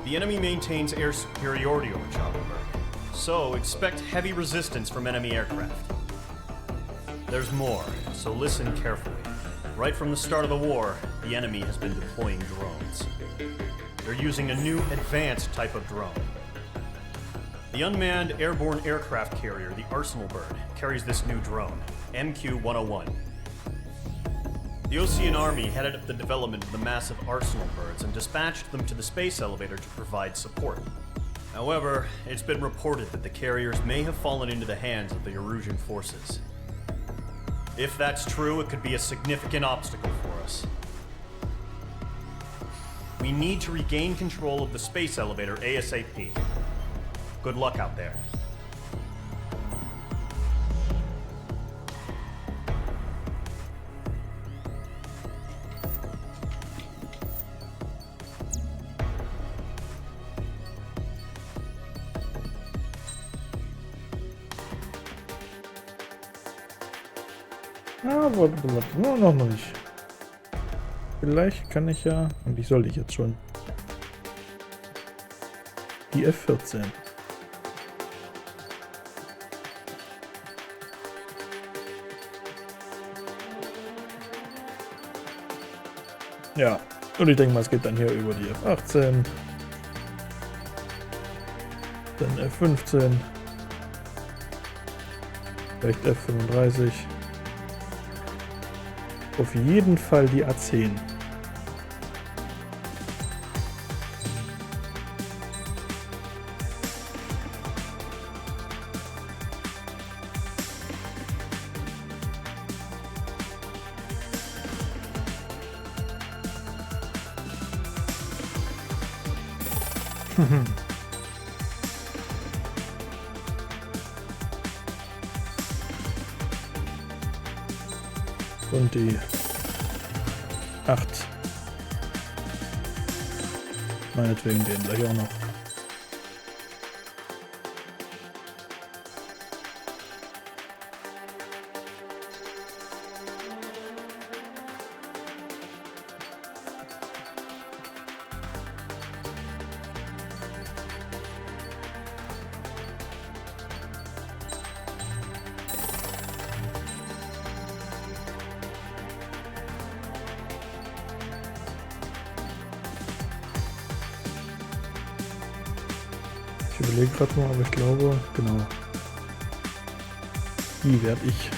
The enemy maintains air superiority over Schoppenberg, so expect heavy resistance from enemy aircraft. There's more, so listen carefully. Right from the start of the war, the enemy has been deploying drones. They're using a new advanced type of drone. The unmanned airborne aircraft carrier, the Arsenal Bird, carries this new drone, MQ-101. The Ocean Army headed up the development of the massive Arsenal Birds and dispatched them to the space elevator to provide support. However, it's been reported that the carriers may have fallen into the hands of the Erusian forces. If that's true, it could be a significant obstacle for us. We need to regain control of the space elevator ASAP. Good luck out there. Ah, warte, noch nicht. Vielleicht kann ich ja, und ich soll ich jetzt schon, die F-14. Ja, und ich denke mal, es geht dann hier über die F-18, dann F-15, vielleicht F-35, auf jeden Fall die A-10. Und die 8. Meinetwegen den gleich auch noch. Ich überlege gerade mal, aber ich glaube, genau. Die werde ich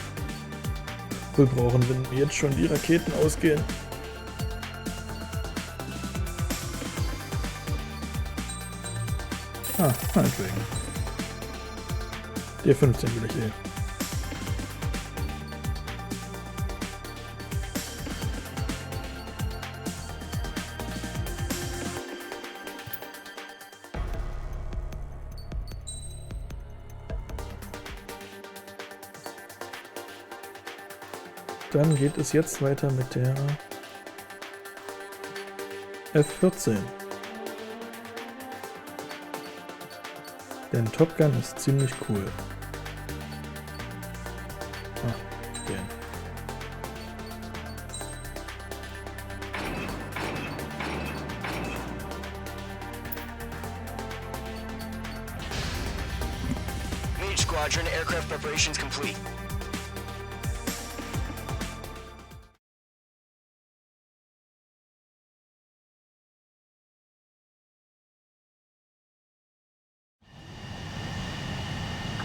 wohl brauchen, wenn mir jetzt schon die Raketen ausgehen. Ah, meinetwegen. Die 15 will ich eh. Dann geht es jetzt weiter mit der F-14. Denn Top Gun ist ziemlich cool. Ah, den. Mage Squadron, aircraft preparations complete.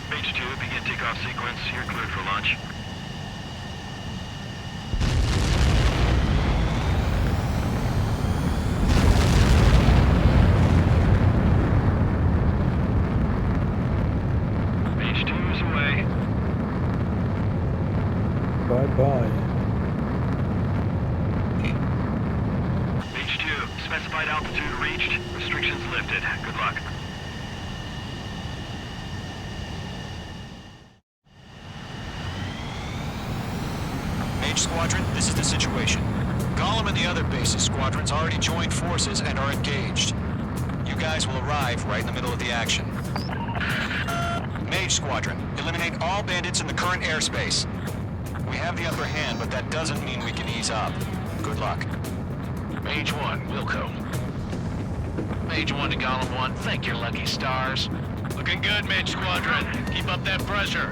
Mage 2, begin takeoff sequence. You're cleared for launch. Mage 2 is away. Bye-bye. Mage 2, specified altitude reached. Restrictions lifted. Good luck. Squadron, this is the situation. Gollum and the other bases squadrons already joined forces and are engaged. You guys will arrive right in the middle of the action. Mage Squadron, eliminate all bandits in the current airspace. We have the upper hand, but that doesn't mean we can ease up. Good luck. Mage 1, Wilco. Mage 1 to Gollum 1, thank your lucky stars. Looking good, Mage Squadron. Keep up that pressure.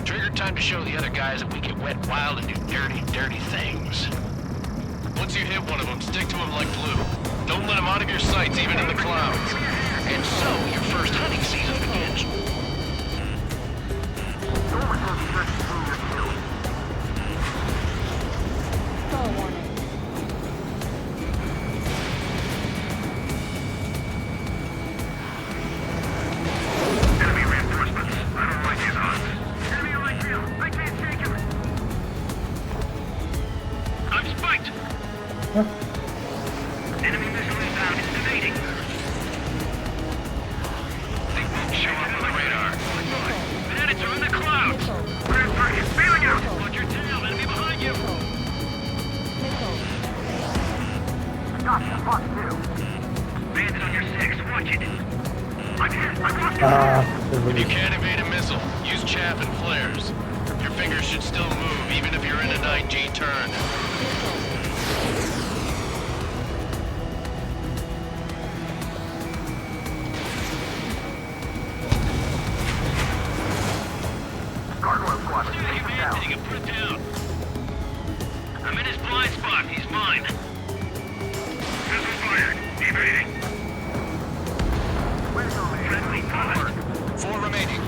Trigger, time to show the other guys that we get wet, wild, and do dirty, dirty things. Once you hit one of them, stick to him like glue. Don't let him out of your sights, even in the clouds. And so, your first hunting season begins. Stall warning. Enemy reinforcements. I don't like these odds. Enemy light field. I can't take him. I'm spiked. Enemy missile inbound. It's evading. They won't show up on the radar. Bandits are in the clouds. Grand target. Feeling out. Watch your tail. Enemy behind you. Gotcha. Box 2. Bandit on your 6. Watch it. I'm hit. I lost you. If you can't evade a missile, use chaff and flares. Your fingers should still move, even if you're in a 9G turn. Gargoyle squad. Stay man, take him, put it down. I'm in his blind spot. He's mine. Missile fired. Evading. Friendly forward. 4 remaining.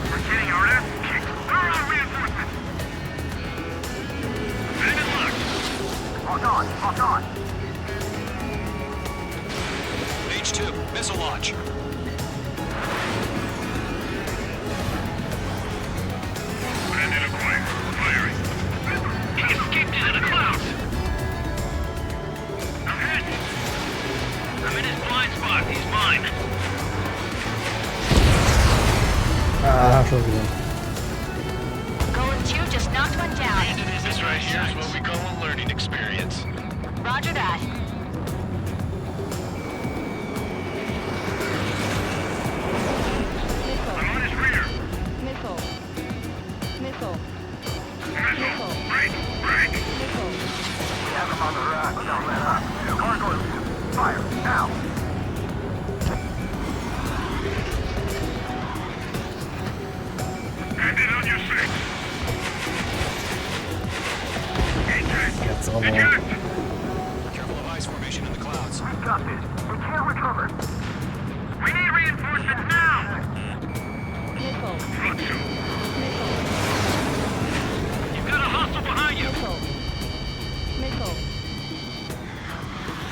We're getting our ass kicked. Where are reinforcements? Bandit locked. Lock on. Lock on. Mage 2, missile launch. Bandit acquired. Firing. He escaped into the clouds. I'm hit. I'm in his blind spot. He's mine. Ah, schon wieder. Going 2 just knocked one down. This right here is what we call a learning experience. Roger that. I'm on his rear. Missile. Missile. Missile. Break. Break. Missile. We have him on the run. Don't let up. Gargoyle 2. Fire. Now. Hand it on your six. Jetzt aber. Careful of ice formation in the clouds. We've got this. We can't recover. We need reinforcements now. Missile. Missile. Missile. You've got a hostile behind you. Missile. Missile.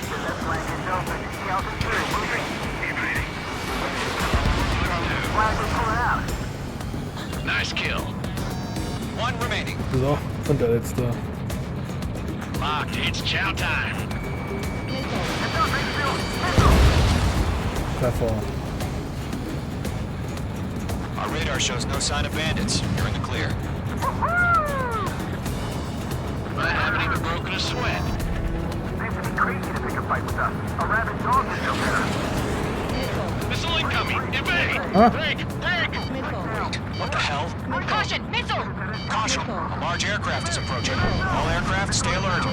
Get that flank is open. Skeleton 3. Moving. Evading. Flag is pulling out. Nice kill. One remaining. So, und der letzte. Locked. It's chow time. Treffer. Our radar shows no sign of bandits. You're in the clear. I haven't even broken a sweat. Seems to be crazy to pick a fight with us. A rabid dog is no better. Missile incoming. Evade. Huh? Break. Break. What the hell? Caution, missile! Caution! A large aircraft is approaching. All aircraft, stay alert.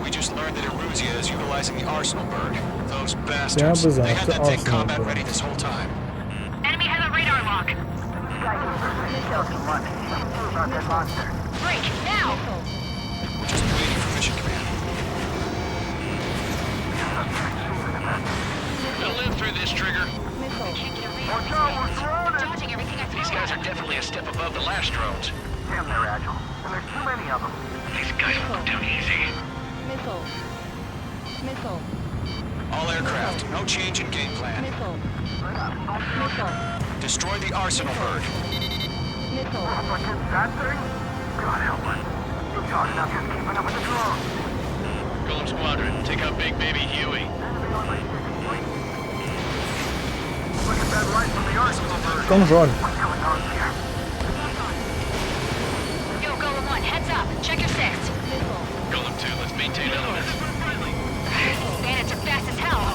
We just learned that Erusia is utilizing the arsenal bird. Those bastards. They had that thing combat ready this whole time. Enemy has a radar lock. Break, now! We're just waiting for mission command. We'll live through this, Trigger. Can't get a radar. Dodging everything I throw. These guys are definitely a step above the last drones. Damn, they're agile. And there's too many of them. These guys won't go down easy. Missile. Missile. All aircraft, no change in game plan. Missile. Missile. Destroy the arsenal bird. Missile. That thing? God help us. It's hard enough just keeping up with the drone. Golem Squadron, take out Big Baby Huey. Look at that light from the arsenal bird. Komm schon. What's going on here? Yo, Golem 1, heads up. Check your six. Golem 2, let's maintain elements. Bandits are fast as hell.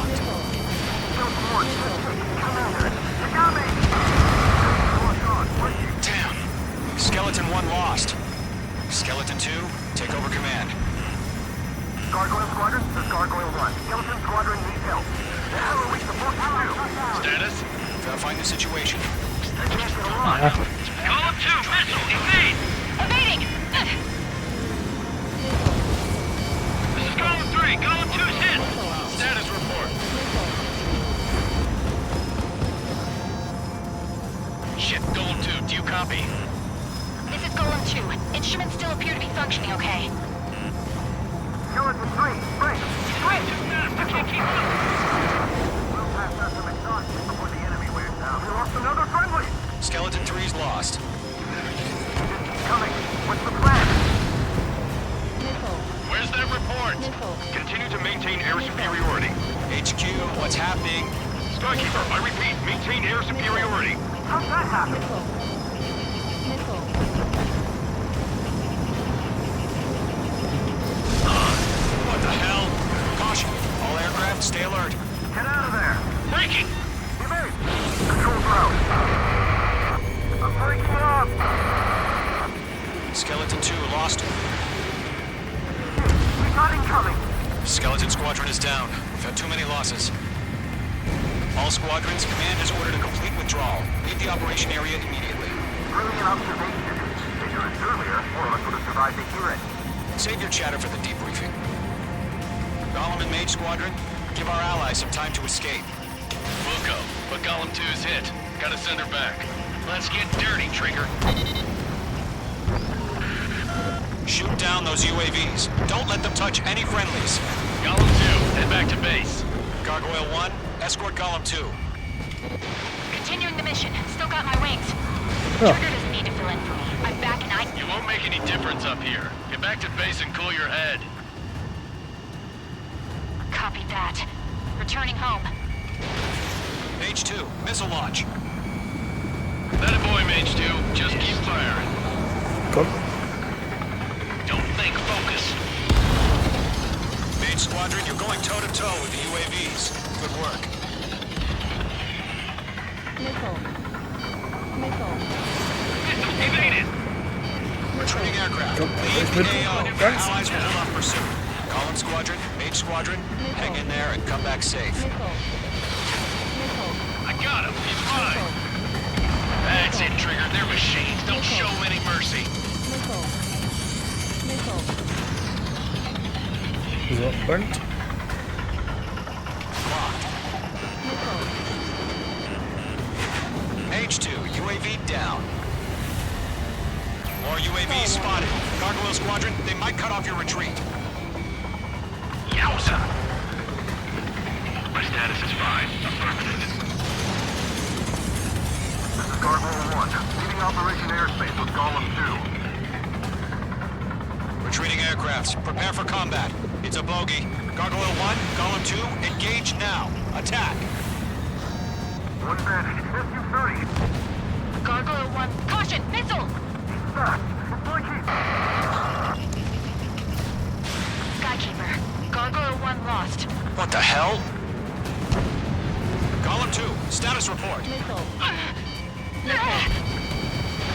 Damn. Skeleton 1 lost. Skeleton 2, take over command. Gargoyle Squadron, this is Gargoyle 1. Skeleton Squadron needs help. The hell are we supposed to do? Status? Verifying the situation. They can't get along. Golem 2, missile, evade! Evading! This is Golem 3. Golem 2's hit. Status report. Shit, Golem 2, do you copy? This is Golem 2. Instruments still appear to be functioning okay. Skeleton 3, break. Break! I can't keep up. We'll pass out some exhaustion before the enemy wears down. We lost another friendly. Skeleton 3's lost. Coming. What's the plan? Where's that report? Continue to maintain air superiority. HQ, what's happening? Skykeeper, I repeat, maintain air superiority. How's that happen? What the hell? Caution. All aircraft, stay alert. Get out of there. Breaking! Evade. Control ground. I'm breaking up. Skeleton 2 lost. We got incoming. Skeleton Squadron is down. We've had too many losses. All squadrons, command has ordered a complete withdrawal. Leave the operation area immediately. Brilliant observation. Ignorance earlier, or us would have survived to hear it. Save your chatter for the debriefing. Golem and Mage Squadron, give our allies some time to escape. We'll go, but Golem 2's hit. Gotta send her back. Let's get dirty, Trigger. shoot down those UAVs. Don't let them touch any friendlies. Golem 2, head back to base. Gargoyle 1, escort Golem 2. Continuing the mission. Still got my wings. Oh. Trigger doesn't need to fill in for me. I'm back and You won't make any difference up here. Get back to base and cool your head. Copy that. Returning home. Mage 2, missile launch. That a boy, Mage 2. Just keep firing. Komm. Don't think, focus. Mage Squadron, you're going toe-to-toe with the UAVs. Good work. Missile. Missile. Missile evaded. Retreating aircraft. Komm, Leave mit. the AO. Ganz. Allies will hold off pursuit. Golem Squadron, Mage Squadron, hang in there and come back safe. Missile. Missile. I got him. He's fine. That's it, Trigger. They're machines. Don't show them any mercy. Missile. Missile. So, dankt. Missile. Mage 2, UAV down. More UAVs spotted. Gargoyle Squadron, they might cut off your retreat. Yowza! My status is fine. Affirmative. This is Gargoyle 1, leading Operation Airspace with Golem 2. Retreating aircrafts, prepare for combat. It's a bogey. Gargoyle 1, Golem 2, engage now. Attack. One bandit, SU-30. Gargoyle 1. Caution! Missile! Skykeeper. Gargoyle 1 lost. What the hell? Golem 2, status report. Missile.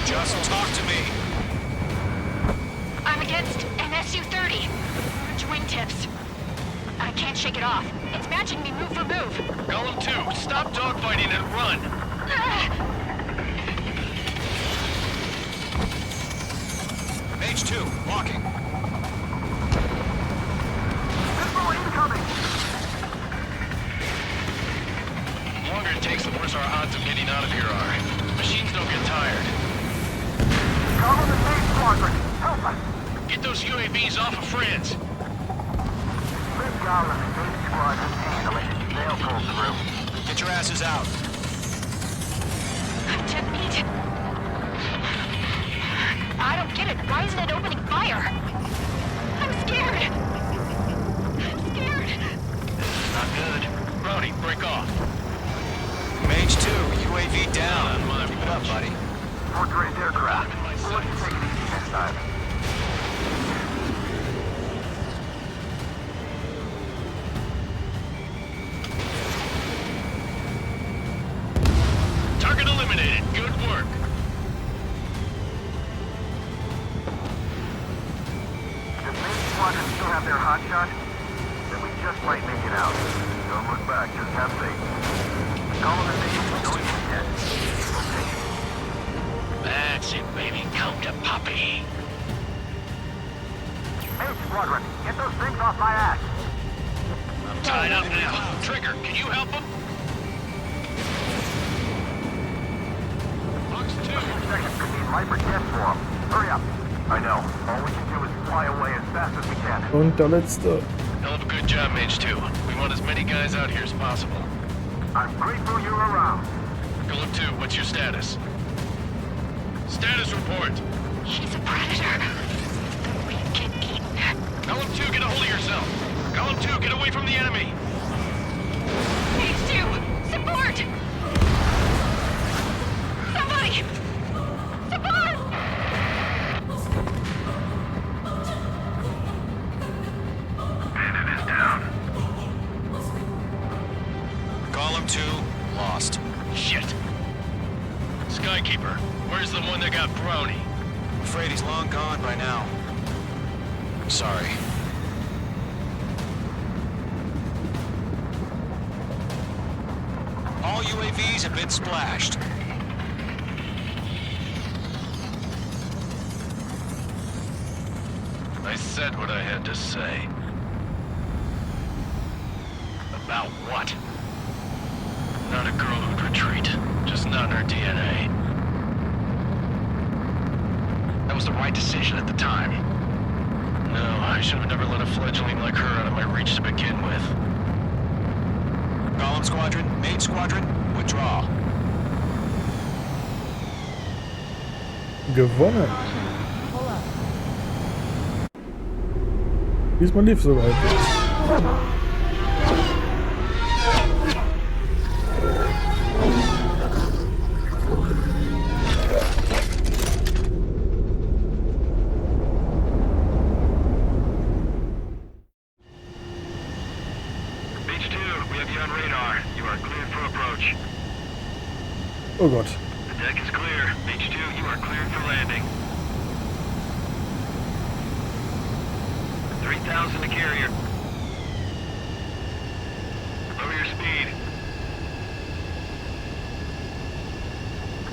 Just talk to me. I'm against an SU-30. Orange wingtips. I can't shake it off. It's matching me move for move. Golem 2, stop dogfighting and run. Mage 2, walking. Missile incoming! The longer it takes, the worse our odds of getting out of here are. Machines don't get tired. Golem and Mage Squadron, help us! Get those UAVs off of friends. Let Golem and Mage Squadron handle it. They'll pull through. Get your asses out. Tip meat. I don't get it. Why isn't it opening fire? I'm scared. I'm scared. This is not good. Brody, break off. Mage 2, UAV down. Keep it up, buddy. Fourth-grade aircraft. Let's take it easy this time. Target eliminated. Good work. Does Mage Squadron still have their hotshot? Then we just might make it out. Don't look back, just have faith. Golem and Mage will go ahead. That's it, baby. Come to Poppy. Mage Squadron, get those things off my ass! I'm tied up now. Trigger, can you help him? Fox 2. Seconds could mean life or death for them. Hurry up. I know. All we can do is fly away as fast as we can. Und der letzte. Hell of a good job, Mage 2. We want as many guys out here as possible. I'm grateful you're around. Golem 2, what's your status? Status report. He's a predator. We get eaten. Golem 2, get a hold of yourself. Golem 2, get away from the enemy. These two! Support! Somebody! Support! Bandit is down. Golem 2, lost. Shit. Skykeeper, where's the one that got Brownie? I'm afraid he's long gone by now. Sorry. All UAVs have been splashed. I said what I had to say. About what? Not a girl who'd retreat. Just not in her DNA. That was the right decision at the time. I should have never let a fledgling like her out of my reach to begin with. Golem Squadron, Mage Squadron, withdraw. Gewonnen. Diesmal lief sogar halbwegs. Oh Gott. The deck is clear. H2, you are cleared for landing. 3,000 to carrier. Lower your speed.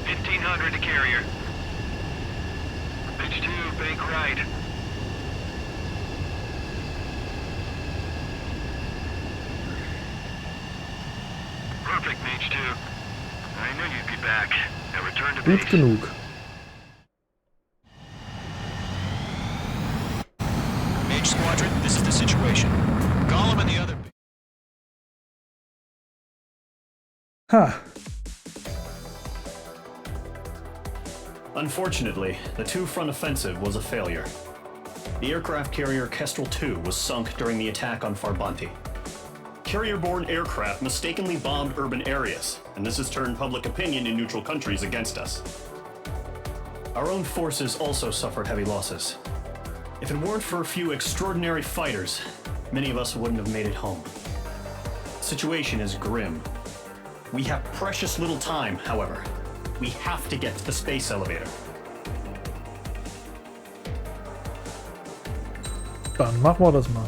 1,500 to carrier. H2, bank right. Perfect, Mage 2. I knew you'd be back. Now return to base. Gut genug. Mage Squadron, this is the situation. Golem and the other... Ha! Unfortunately, the two-front offensive was a failure. The aircraft carrier Kestrel II was sunk during the attack on Farbe. Carrier-borne aircraft mistakenly bombed urban areas, and this has turned public opinion in neutral countries against us. Our own forces also suffered heavy losses. If it weren't for a few extraordinary fighters, many of us wouldn't have made it home. The situation is grim. We have precious little time, however. We have to get to the space elevator. Dann machen wir das mal.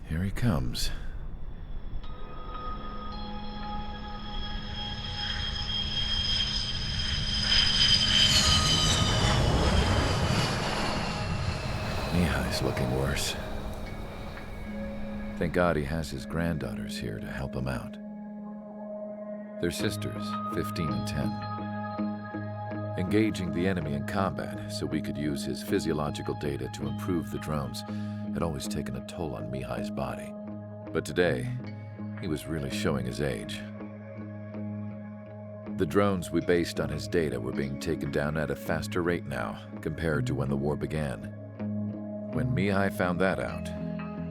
Here he comes. Mihai's looking worse. Thank God he has his granddaughters here to help him out. They're sisters, 15 and 10. Engaging the enemy in combat so we could use his physiological data to improve the drones had always taken a toll on Mihai's body. But today, he was really showing his age. The drones we based on his data were being taken down at a faster rate now compared to when the war began. When Mihai found that out,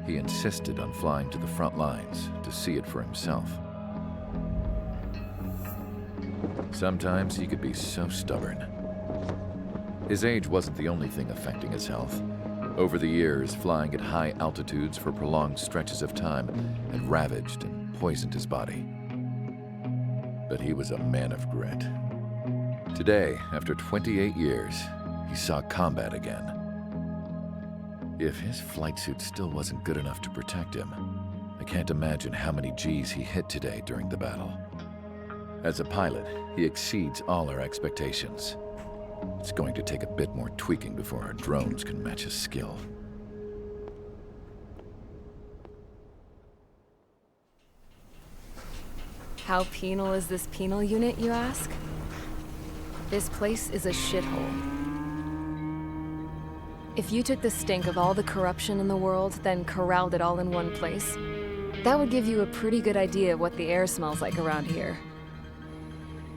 he insisted on flying to the front lines to see it for himself. Sometimes he could be so stubborn. His age wasn't the only thing affecting his health. Over the years, flying at high altitudes for prolonged stretches of time had ravaged and poisoned his body. But he was a man of grit. Today, after 28 years, he saw combat again. If his flight suit still wasn't good enough to protect him, I can't imagine how many G's he hit today during the battle. As a pilot, he exceeds all our expectations. It's going to take a bit more tweaking before our drones can match his skill. How penal is this penal unit, you ask? This place is a shithole. If you took the stink of all the corruption in the world, then corralled it all in one place, that would give you a pretty good idea of what the air smells like around here.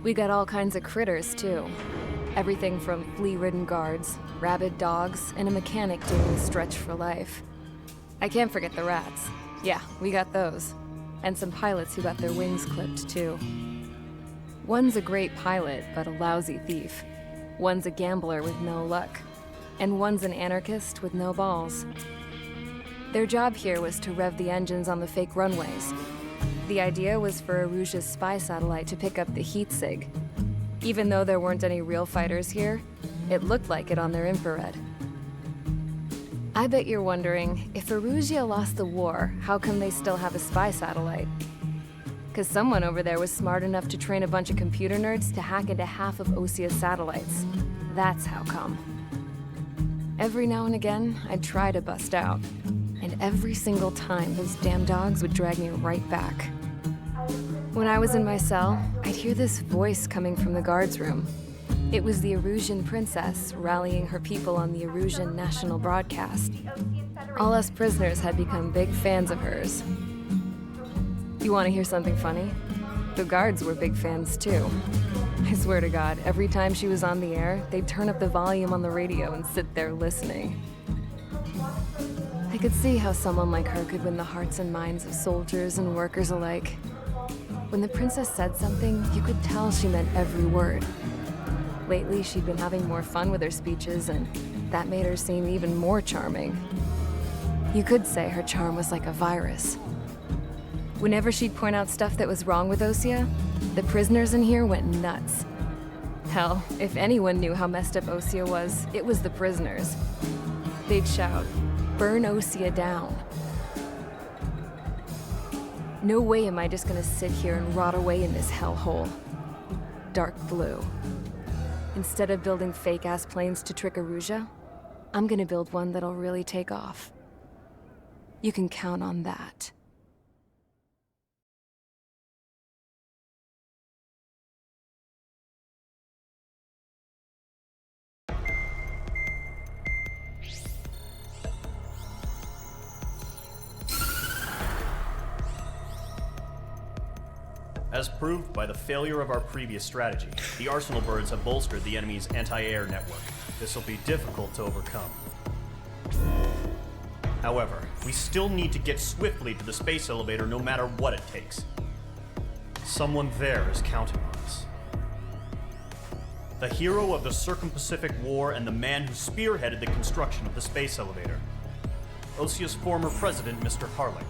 We got all kinds of critters, too. Everything from flea-ridden guards, rabid dogs, and a mechanic doing the stretch for life. I can't forget the rats. Yeah, we got those. And some pilots who got their wings clipped, too. One's a great pilot, but a lousy thief. One's a gambler with no luck. And one's an anarchist with no balls. Their job here was to rev the engines on the fake runways. The idea was for Erusia's spy satellite to pick up the heat sig. Even though there weren't any real fighters here, it looked like it on their infrared. I bet you're wondering, if Erusia lost the war, how come they still have a spy satellite? 'Cause someone over there was smart enough to train a bunch of computer nerds to hack into half of Osia's satellites. That's how come. Every now and again, I'd try to bust out. And every single time, those damn dogs would drag me right back. I was When I was in my cell, I'd hear this voice coming from the guards room. It was the Erusian princess rallying her people on the Erusian national broadcast. All us prisoners had become big fans of hers. You want to hear something funny? The guards were big fans too. I swear to God, every time she was on the air, they'd turn up the volume on the radio and sit there listening. I could see how someone like her could win the hearts and minds of soldiers and workers alike. When the princess said something, you could tell she meant every word. Lately, she'd been having more fun with her speeches, and that made her seem even more charming. You could say her charm was like a virus. Whenever she'd point out stuff that was wrong with Erusia, the prisoners in here went nuts. Hell, if anyone knew how messed up Erusia was, it was the prisoners. They'd shout, "Burn Erusia down." No way am I just gonna sit here and rot away in this hellhole. Dark blue. Instead of building fake-ass planes to trick Erusia, I'm gonna build one that'll really take off. You can count on that. As proved by the failure of our previous strategy, the Arsenal birds have bolstered the enemy's anti-air network. This will be difficult to overcome. However, we still need to get swiftly to the space elevator no matter what it takes. Someone there is counting on us. The hero of the Circum-Pacific War and the man who spearheaded the construction of the space elevator. Erusia's former president, Mr. Harling.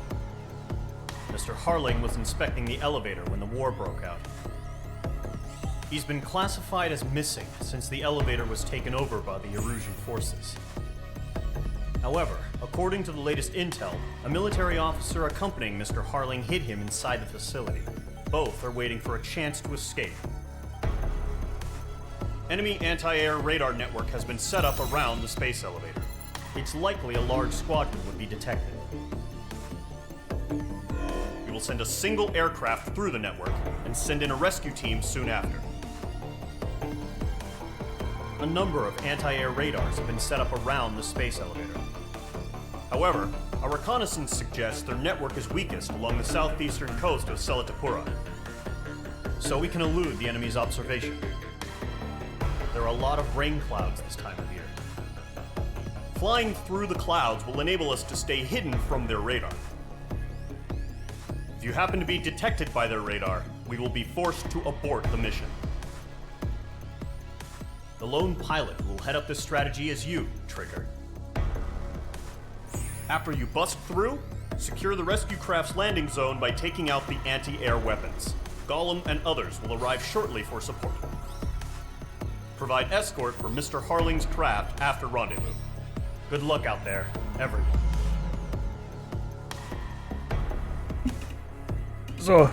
Mr. Harling was inspecting the elevator when the war broke out. He's been classified as missing since the elevator was taken over by the Erusian forces. However, according to the latest intel, a military officer accompanying Mr. Harling hid him inside the facility. Both are waiting for a chance to escape. Enemy anti-air radar network has been set up around the space elevator. It's likely a large squadron would be detected. We will send a single aircraft through the network and send in a rescue team soon after. A number of anti-air radars have been set up around the space elevator. However, our reconnaissance suggests their network is weakest along the southeastern coast of Selatapura, so we can elude the enemy's observation. There are a lot of rain clouds this time of year. Flying through the clouds will enable us to stay hidden from their radar. If you happen to be detected by their radar, we will be forced to abort the mission. The lone pilot who will head up this strategy is you, Trigger. After you bust through, secure the rescue craft's landing zone by taking out the anti-air weapons. Gollum and others will arrive shortly for support. Provide escort for Mr. Harling's craft after rendezvous. Good luck out there, everyone. So.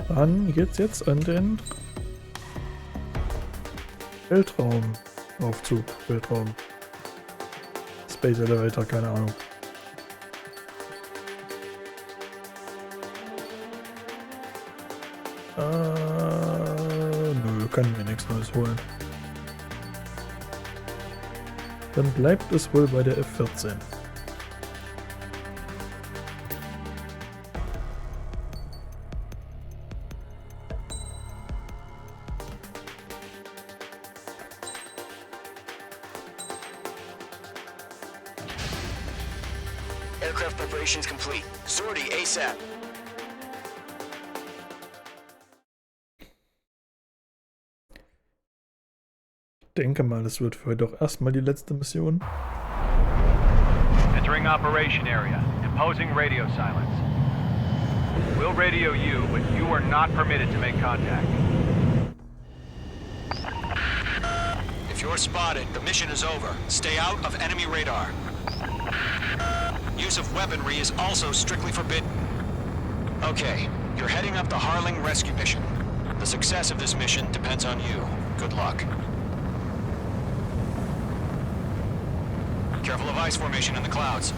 Dann geht's jetzt an den Weltraumaufzug. Weltraum. Space Elevator, keine Ahnung. Nö, können wir nichts Neues holen. Dann bleibt es wohl bei der F-14. Aircraft preparations complete. Sortie ASAP. Ich denke mal, das wird für heute auch erstmal die letzte Mission. Entering operation area. Imposing radio silence. We'll radio you, but you are not permitted to make contact. If you're spotted, the mission is over. Stay out of enemy radar. Use of weaponry is also strictly forbidden. Okay, you're heading up the Harling rescue mission. The success of this mission depends on you. Good luck. Careful of ice formation in the clouds.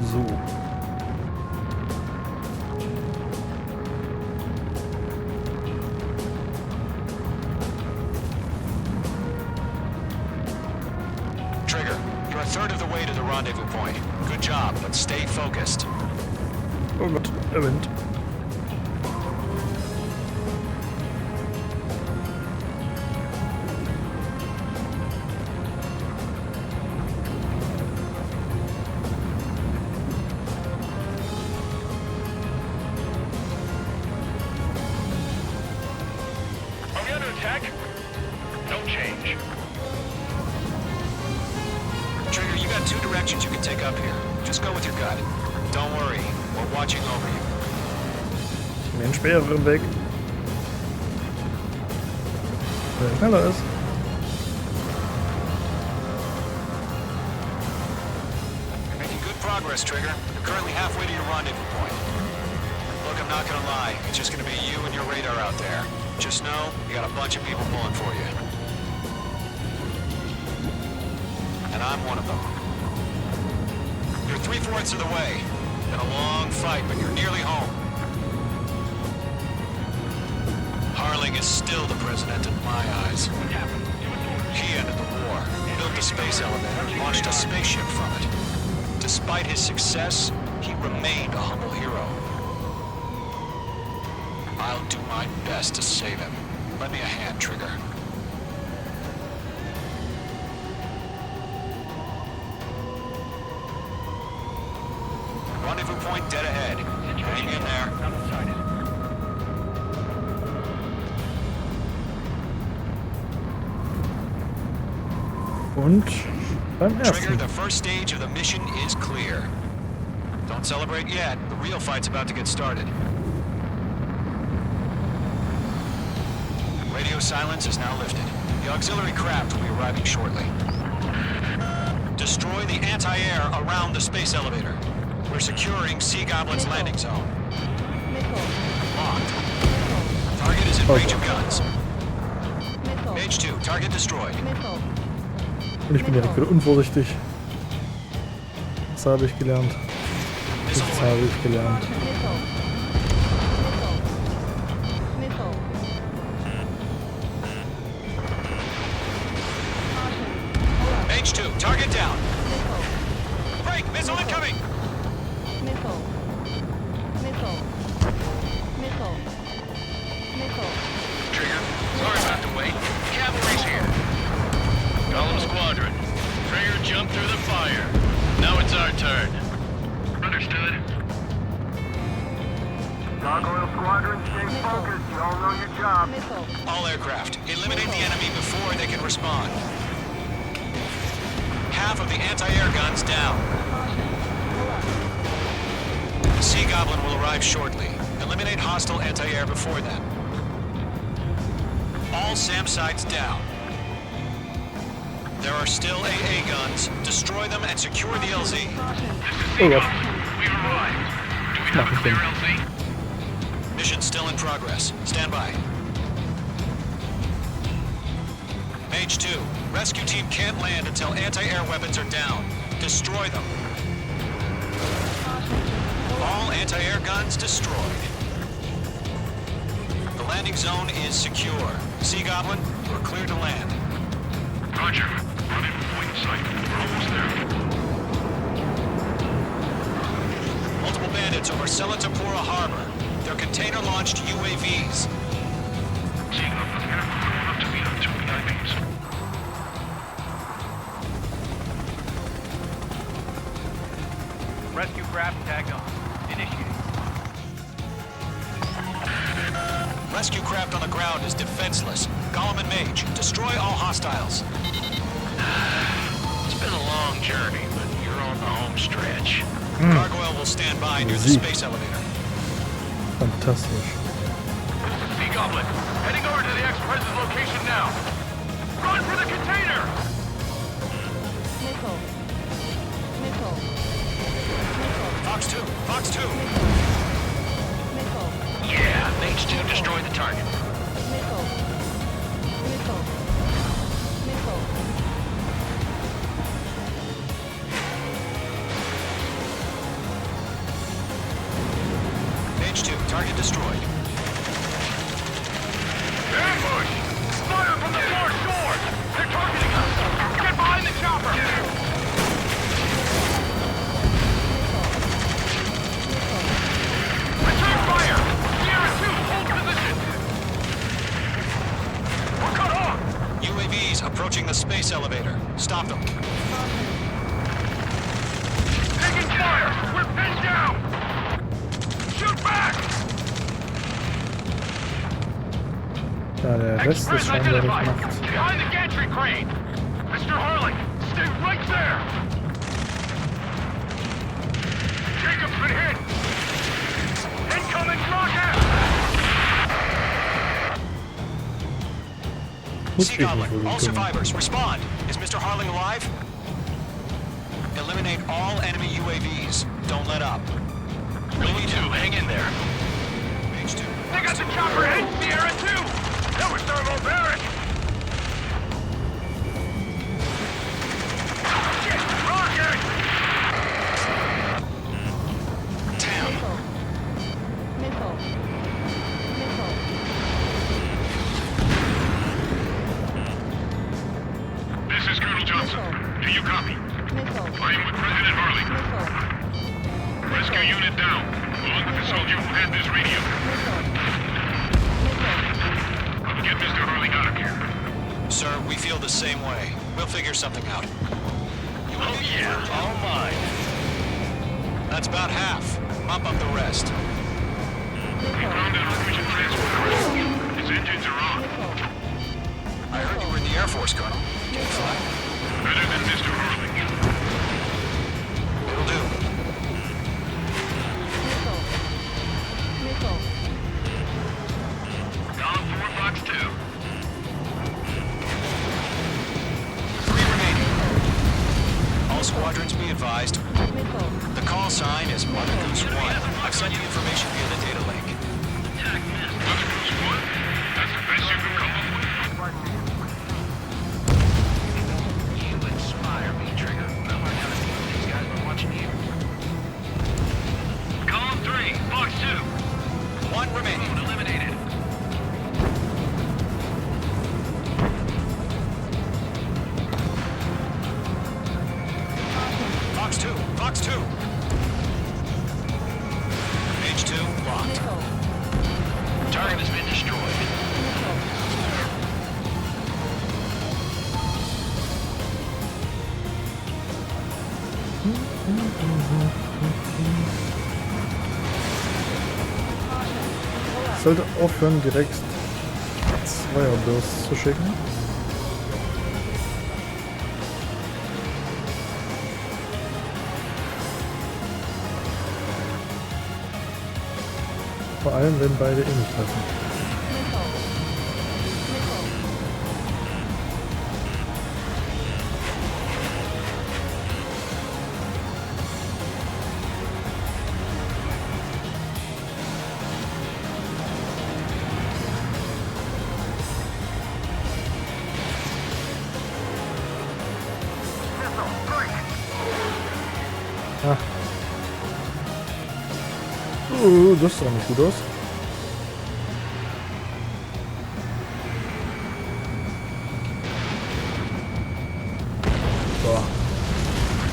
So. Trigger, you're a third of the way to the rendezvous point. Good job, but stay focused. Oh Gott, er winnt. Are we under attack? No change. Trigger, you got two directions you can take up here. Just go with your gut. Don't worry, we're watching over you. Den schwereren Weg. Der schneller ist. You're making good progress, Trigger. You're currently halfway to your rendezvous point. Look, I'm not gonna lie. It's just gonna be you and your radar out there. Just know, you got a bunch of people pulling for you. And I'm one of them. You're 3/4 of the way. Been a long fight, but you're nearly home. Harling is still the president in my eyes. He ended the war, built a space elevator, launched a spaceship from it. Despite his success, he remained a humble hero. I'll do my best to save him. Lend me a hand, Trigger. Rendezvous point dead ahead. Hang in there. Und beim Trigger, ersten. the first stage of the mission is clear. Don't celebrate yet. The real fight's about to get started. Radio silence is now lifted. The auxiliary craft will be arriving shortly. Destroy the anti-air around the space elevator. We're securing Sea Goblin's landing zone. Locked. Target is in range of guns. Mage 2, target destroyed. Und ich bin direkt wieder unvorsichtig. Das habe ich gelernt. Das habe ich gelernt. Mage 2, target down. Break, missile incoming. Trigger, sorry about the wait. Cavalry's here. Column Squadron. Trigger jumped through the fire. Now it's our turn. Understood. Gargoyle Squadron, stay focused. You all know your job. All aircraft, eliminate the enemy before they can respond. Half of the anti-air guns down. The Sea Goblin will arrive shortly. Eliminate hostile anti-air before then. All SAM sites down. There are still AA guns. Destroy them and secure the LZ. Oh Gott. We've arrived. Do we have a clear LZ? Mission still in progress. Stand by. Mage 2, rescue team can't land until anti-air weapons are down. Destroy them. All anti-air guns destroyed. The landing zone is secure. Sea Goblin, you're clear to land. Roger. Rendezvous point in sight. We're almost there. Multiple bandits over Selatapura Harbor. They're container-launched UAVs. Seeing them, we're going up to meet up 2 VIPs. Rescue craft tagged on. Initiating. Rescue craft on the ground is defenseless. Golem and Mage, destroy all hostiles. It's been a long journey, but you're on the home stretch. Gargoyle will stand by near the space elevator. Fantastisch. Sea Goblin, heading over to the ex-president's location now. Run for the container! Fox 2, Fox 2. Yeah, Mage 2 destroyed the target. Mage 2, target destroyed. Ambush! Fire from the far shore! They're targeting us! Get behind the chopper! Return fire! Sierra 2, hold position! We're cut off! UAVs approaching the space elevator. Stop them. Taking fire! We're pinned down! Shoot back! Ja, der Rest ist scheinbar nicht gemacht. Behind the gantry crane! Mr. Harling, stay right there! Jacob's been hit! Incoming rocket! Sea Goblin, all survivors, respond. Is Mr. Harling alive? Eliminate all enemy UAVs. Don't let up. Mage 2, hang in there. Mage 2. They got the chopper hit Sierra 2! That was thermobaric! Shit! Rocket! Damn. This is Colonel Johnson. Do you copy? I am with President Harling. Rescue unit down, along with the soldier who had this radio. I'll get Mr. Harling out of here. Sir, we feel the same way. We'll figure something out. Oh yeah, all mine. That's about half. Mop up the rest. We found an Erusia transporter. His engines are on. I heard you were in the Air Force, Colonel. Can you fly? Better than Mr. Harling. It'll do. Column 4, Fox 2. 3 remaining. All squadrons be advised. The call sign is Mother Goose 1. I've sent you information via the data link. Mother Goose 1? That's the best you can come up with. You inspire me, Trigger. I'm not gonna think these guys were watching you. Column 3, Fox 2. 1 remaining. Eliminated. Fox 2, Fox 2. Mage 2, locked. Target has been destroyed. Ich sollte aufhören, direkt Zweierbursts zu schicken. Vor allem, wenn beide eh nicht treffen. Ah. Das sah nicht gut aus.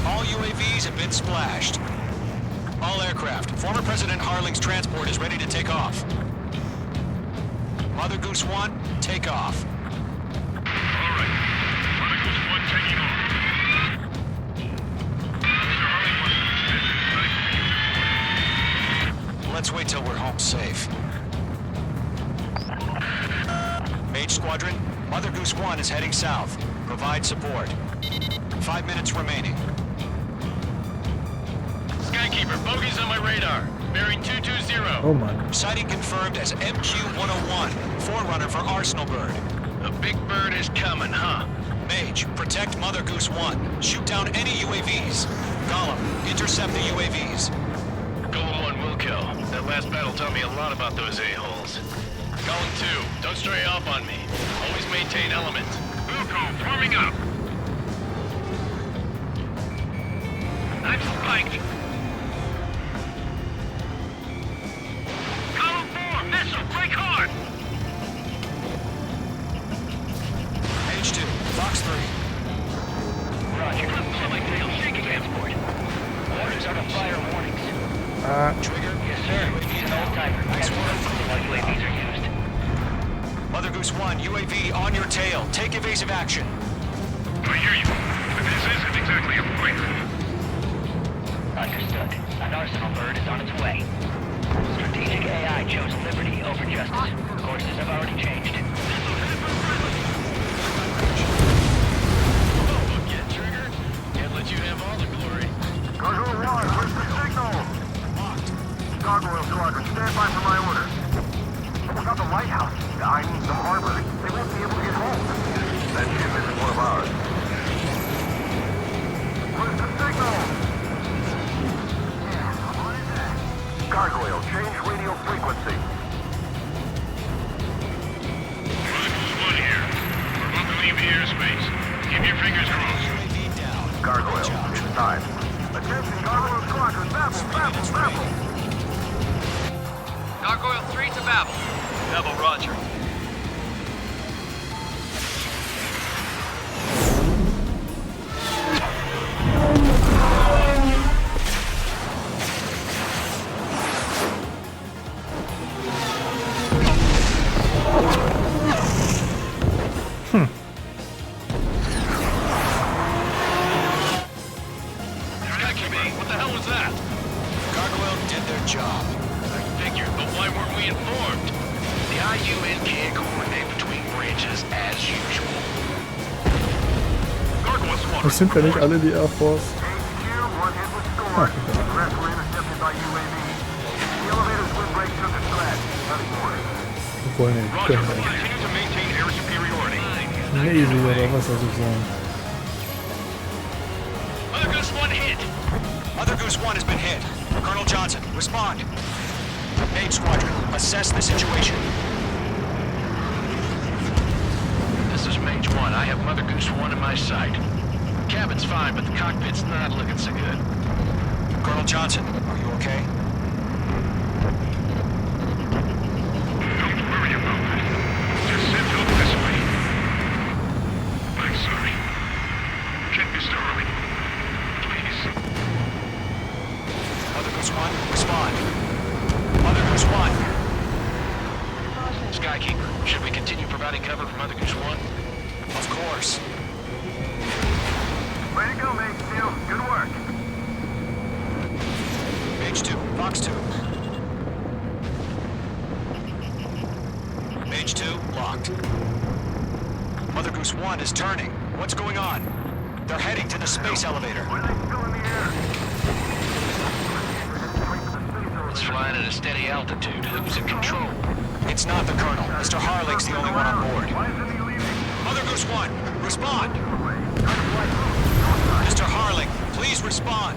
All UAVs have been splashed. All aircraft. Former President Harling's transport is ready to take off. Mother Goose 1, take off. All right. Mother Goose 1 taking off. Mr. Harling wants to spend Let's wait till we're home safe. Mage Squadron, Mother Goose 1 is heading south. Provide support. 5 minutes remaining. Skykeeper, bogeys on my radar. Bearing 220. Oh my. Sighting confirmed as MQ-101, forerunner for Arsenal Bird. The big bird is coming, huh? Mage, protect Mother Goose 1. Shoot down any UAVs. Gollum, intercept the UAVs. Golem 1 will kill. That last battle taught me a lot about those a-holes. Golem 2, don't stray off on me. Always maintain element. UNKOWN forming up. I'm spiked. Column 4, missile, break hard. Mage 2, Fox 3. Roger. Select tail, shaking transport. Orders are to fire warnings. Trigger? Yes, sir. Use old timer. That's why UAVs are used. Mother Goose 1, UAV on your tail. Take evasive action. I hear you. But this isn't exactly a fight. Understood. An arsenal bird is on its way. Strategic AI chose liberty over justice. Courses have already changed. Oh, get Trigger. Can't let you have all the glory. Gargoyle 1, where's the signal? Locked. Gargoyle Squadron, stand by for my order. What about the lighthouse? I mean the harbor. They won't be able to get home. That ship isn't one of ours. Where's the signal? Gargoyle, change radio frequency. One here. We're about to leave the airspace. Keep your fingers crossed. UAV down. Gargoyle, it's time. Attention, Gargoyle Squadron, babble. Gargoyle 3 to Babel. Babel, roger. What the hell was that? Gargoyle did their job. I figured, but why weren't we informed? The IUN can't coordinate between branches as usual. Gargoyle Squadron. Das sind ja nicht alle die Air Force. HQ, one hit was scored. The rest were intercepted by UAV. The elevator's windbreak took a scratch. Nothing more. Obwohl, ne, Roger, können wir nicht. continue to maintain air superiority. Navy oder was soll ich sagen? Mother Goose 1 hit. Mother Goose 1 has been hit. Colonel Johnson, respond. Mage Squadron, assess the situation. This is Mage 1. I have Mother Goose 1 in my sight. Cabin's fine, but the cockpit's not looking so good. Colonel Johnson, are you okay? Don't worry about that. Just send help this way. I'm sorry. Get Mr. Hurley. Please. Mother Goose 1, respond. Mother Goose 1. Skykeeper, should we continue providing cover for Mother Goose 1? Of course. Way to go, Mage 2. Good work. Mage 2, Fox 2. Mage 2, locked. Mother Goose 1 is turning. What's going on? They're heading to the space elevator. Why are they still in the air? It's flying at a steady altitude. Who's in control? It's not the Colonel. Mr. Harling's the only one on board. Why isn't he leaving? Mother Goose 1, respond! Mr. Harling, please respond!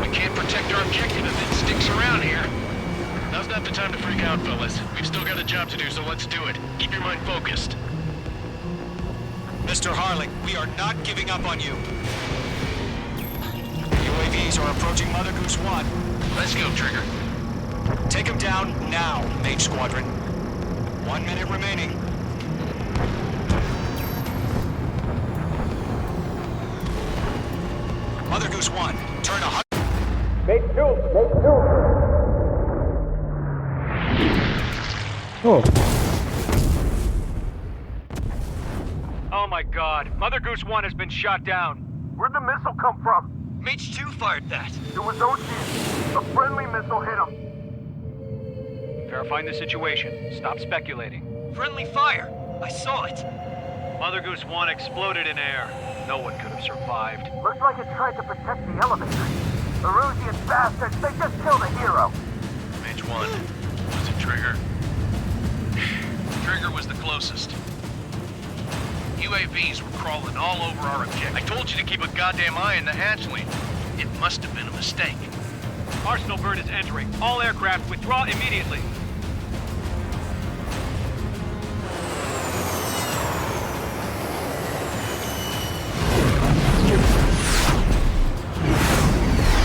We can't protect our objective if it sticks around here. Now's not the time to freak out, fellas. We've still got a job to do, so let's do it. Keep your mind focused. Mr. Harling, we are not giving up on you. UAVs are approaching Mother Goose 1. Let's go, Trigger. Take him down now, Mage Squadron. 1 minute remaining. Mother Goose 1, turn 100. Mage 2, Oh. Oh my god. Mother Goose 1 has been shot down. Where'd the missile come from? Mage 2 fired that. It was Ocean. A friendly missile hit him. Verifying the situation. Stop speculating. Friendly fire. I saw it. Mother Goose 1 exploded in air. No one could have survived. Looks like it tried to protect the elevator. Erusian bastards, they just killed a hero. Mage 1. Was it Trigger? Trigger was the closest. UAVs were crawling all over our objective. I told you to keep a goddamn eye on the hatchling. It must have been a mistake. Arsenal bird is entering. All aircraft withdraw immediately.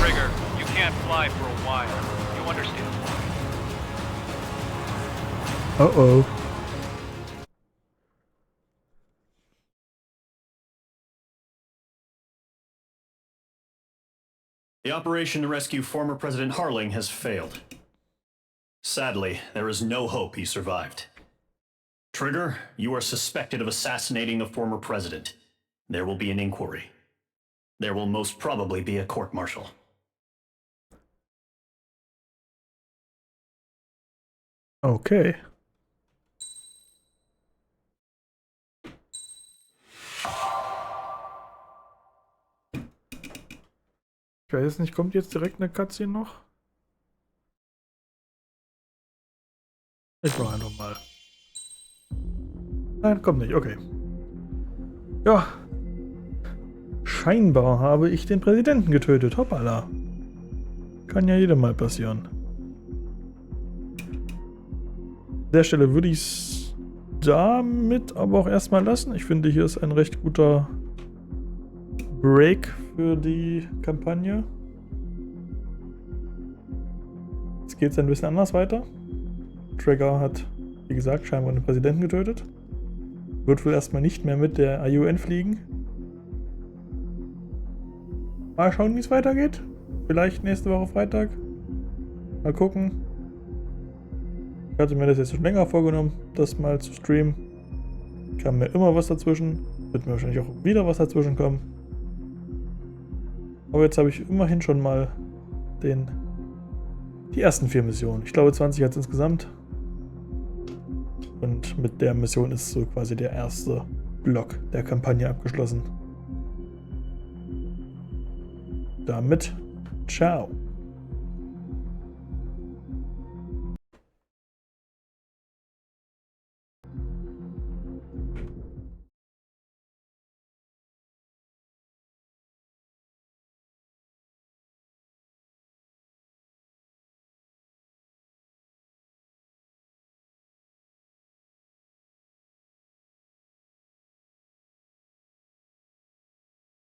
Trigger, you can't fly for a while. You understand why? Uh-oh. The operation to rescue former President Harling has failed. Sadly, there is no hope he survived. Trigger, you are suspected of assassinating the former president. There will be an inquiry. There will most probably be a court-martial. Okay. Ich weiß nicht, kommt jetzt direkt eine Cutscene noch? Ich mach einfach mal. Nein, kommt nicht, okay. Ja. Scheinbar habe ich den Präsidenten getötet. Hoppala. Kann ja jedem mal passieren. An der Stelle würde ich es damit aber auch erstmal lassen. Ich finde, hier ist ein recht guter Break für die Kampagne. Jetzt geht es ein bisschen anders weiter. Trigger hat, wie gesagt, scheinbar den Präsidenten getötet. Wird wohl erstmal nicht mehr mit der UN fliegen. Mal schauen, wie es weitergeht. Vielleicht nächste Woche Freitag. Mal gucken. Ich hatte mir das jetzt schon länger vorgenommen, das mal zu streamen. Kam mir immer was dazwischen. Wird mir wahrscheinlich auch wieder was dazwischen kommen. Aber jetzt habe ich immerhin schon mal die ersten 4 Missionen. Ich glaube 20 hat es insgesamt. Und mit der Mission ist so quasi der erste Block der Kampagne abgeschlossen. Damit, ciao.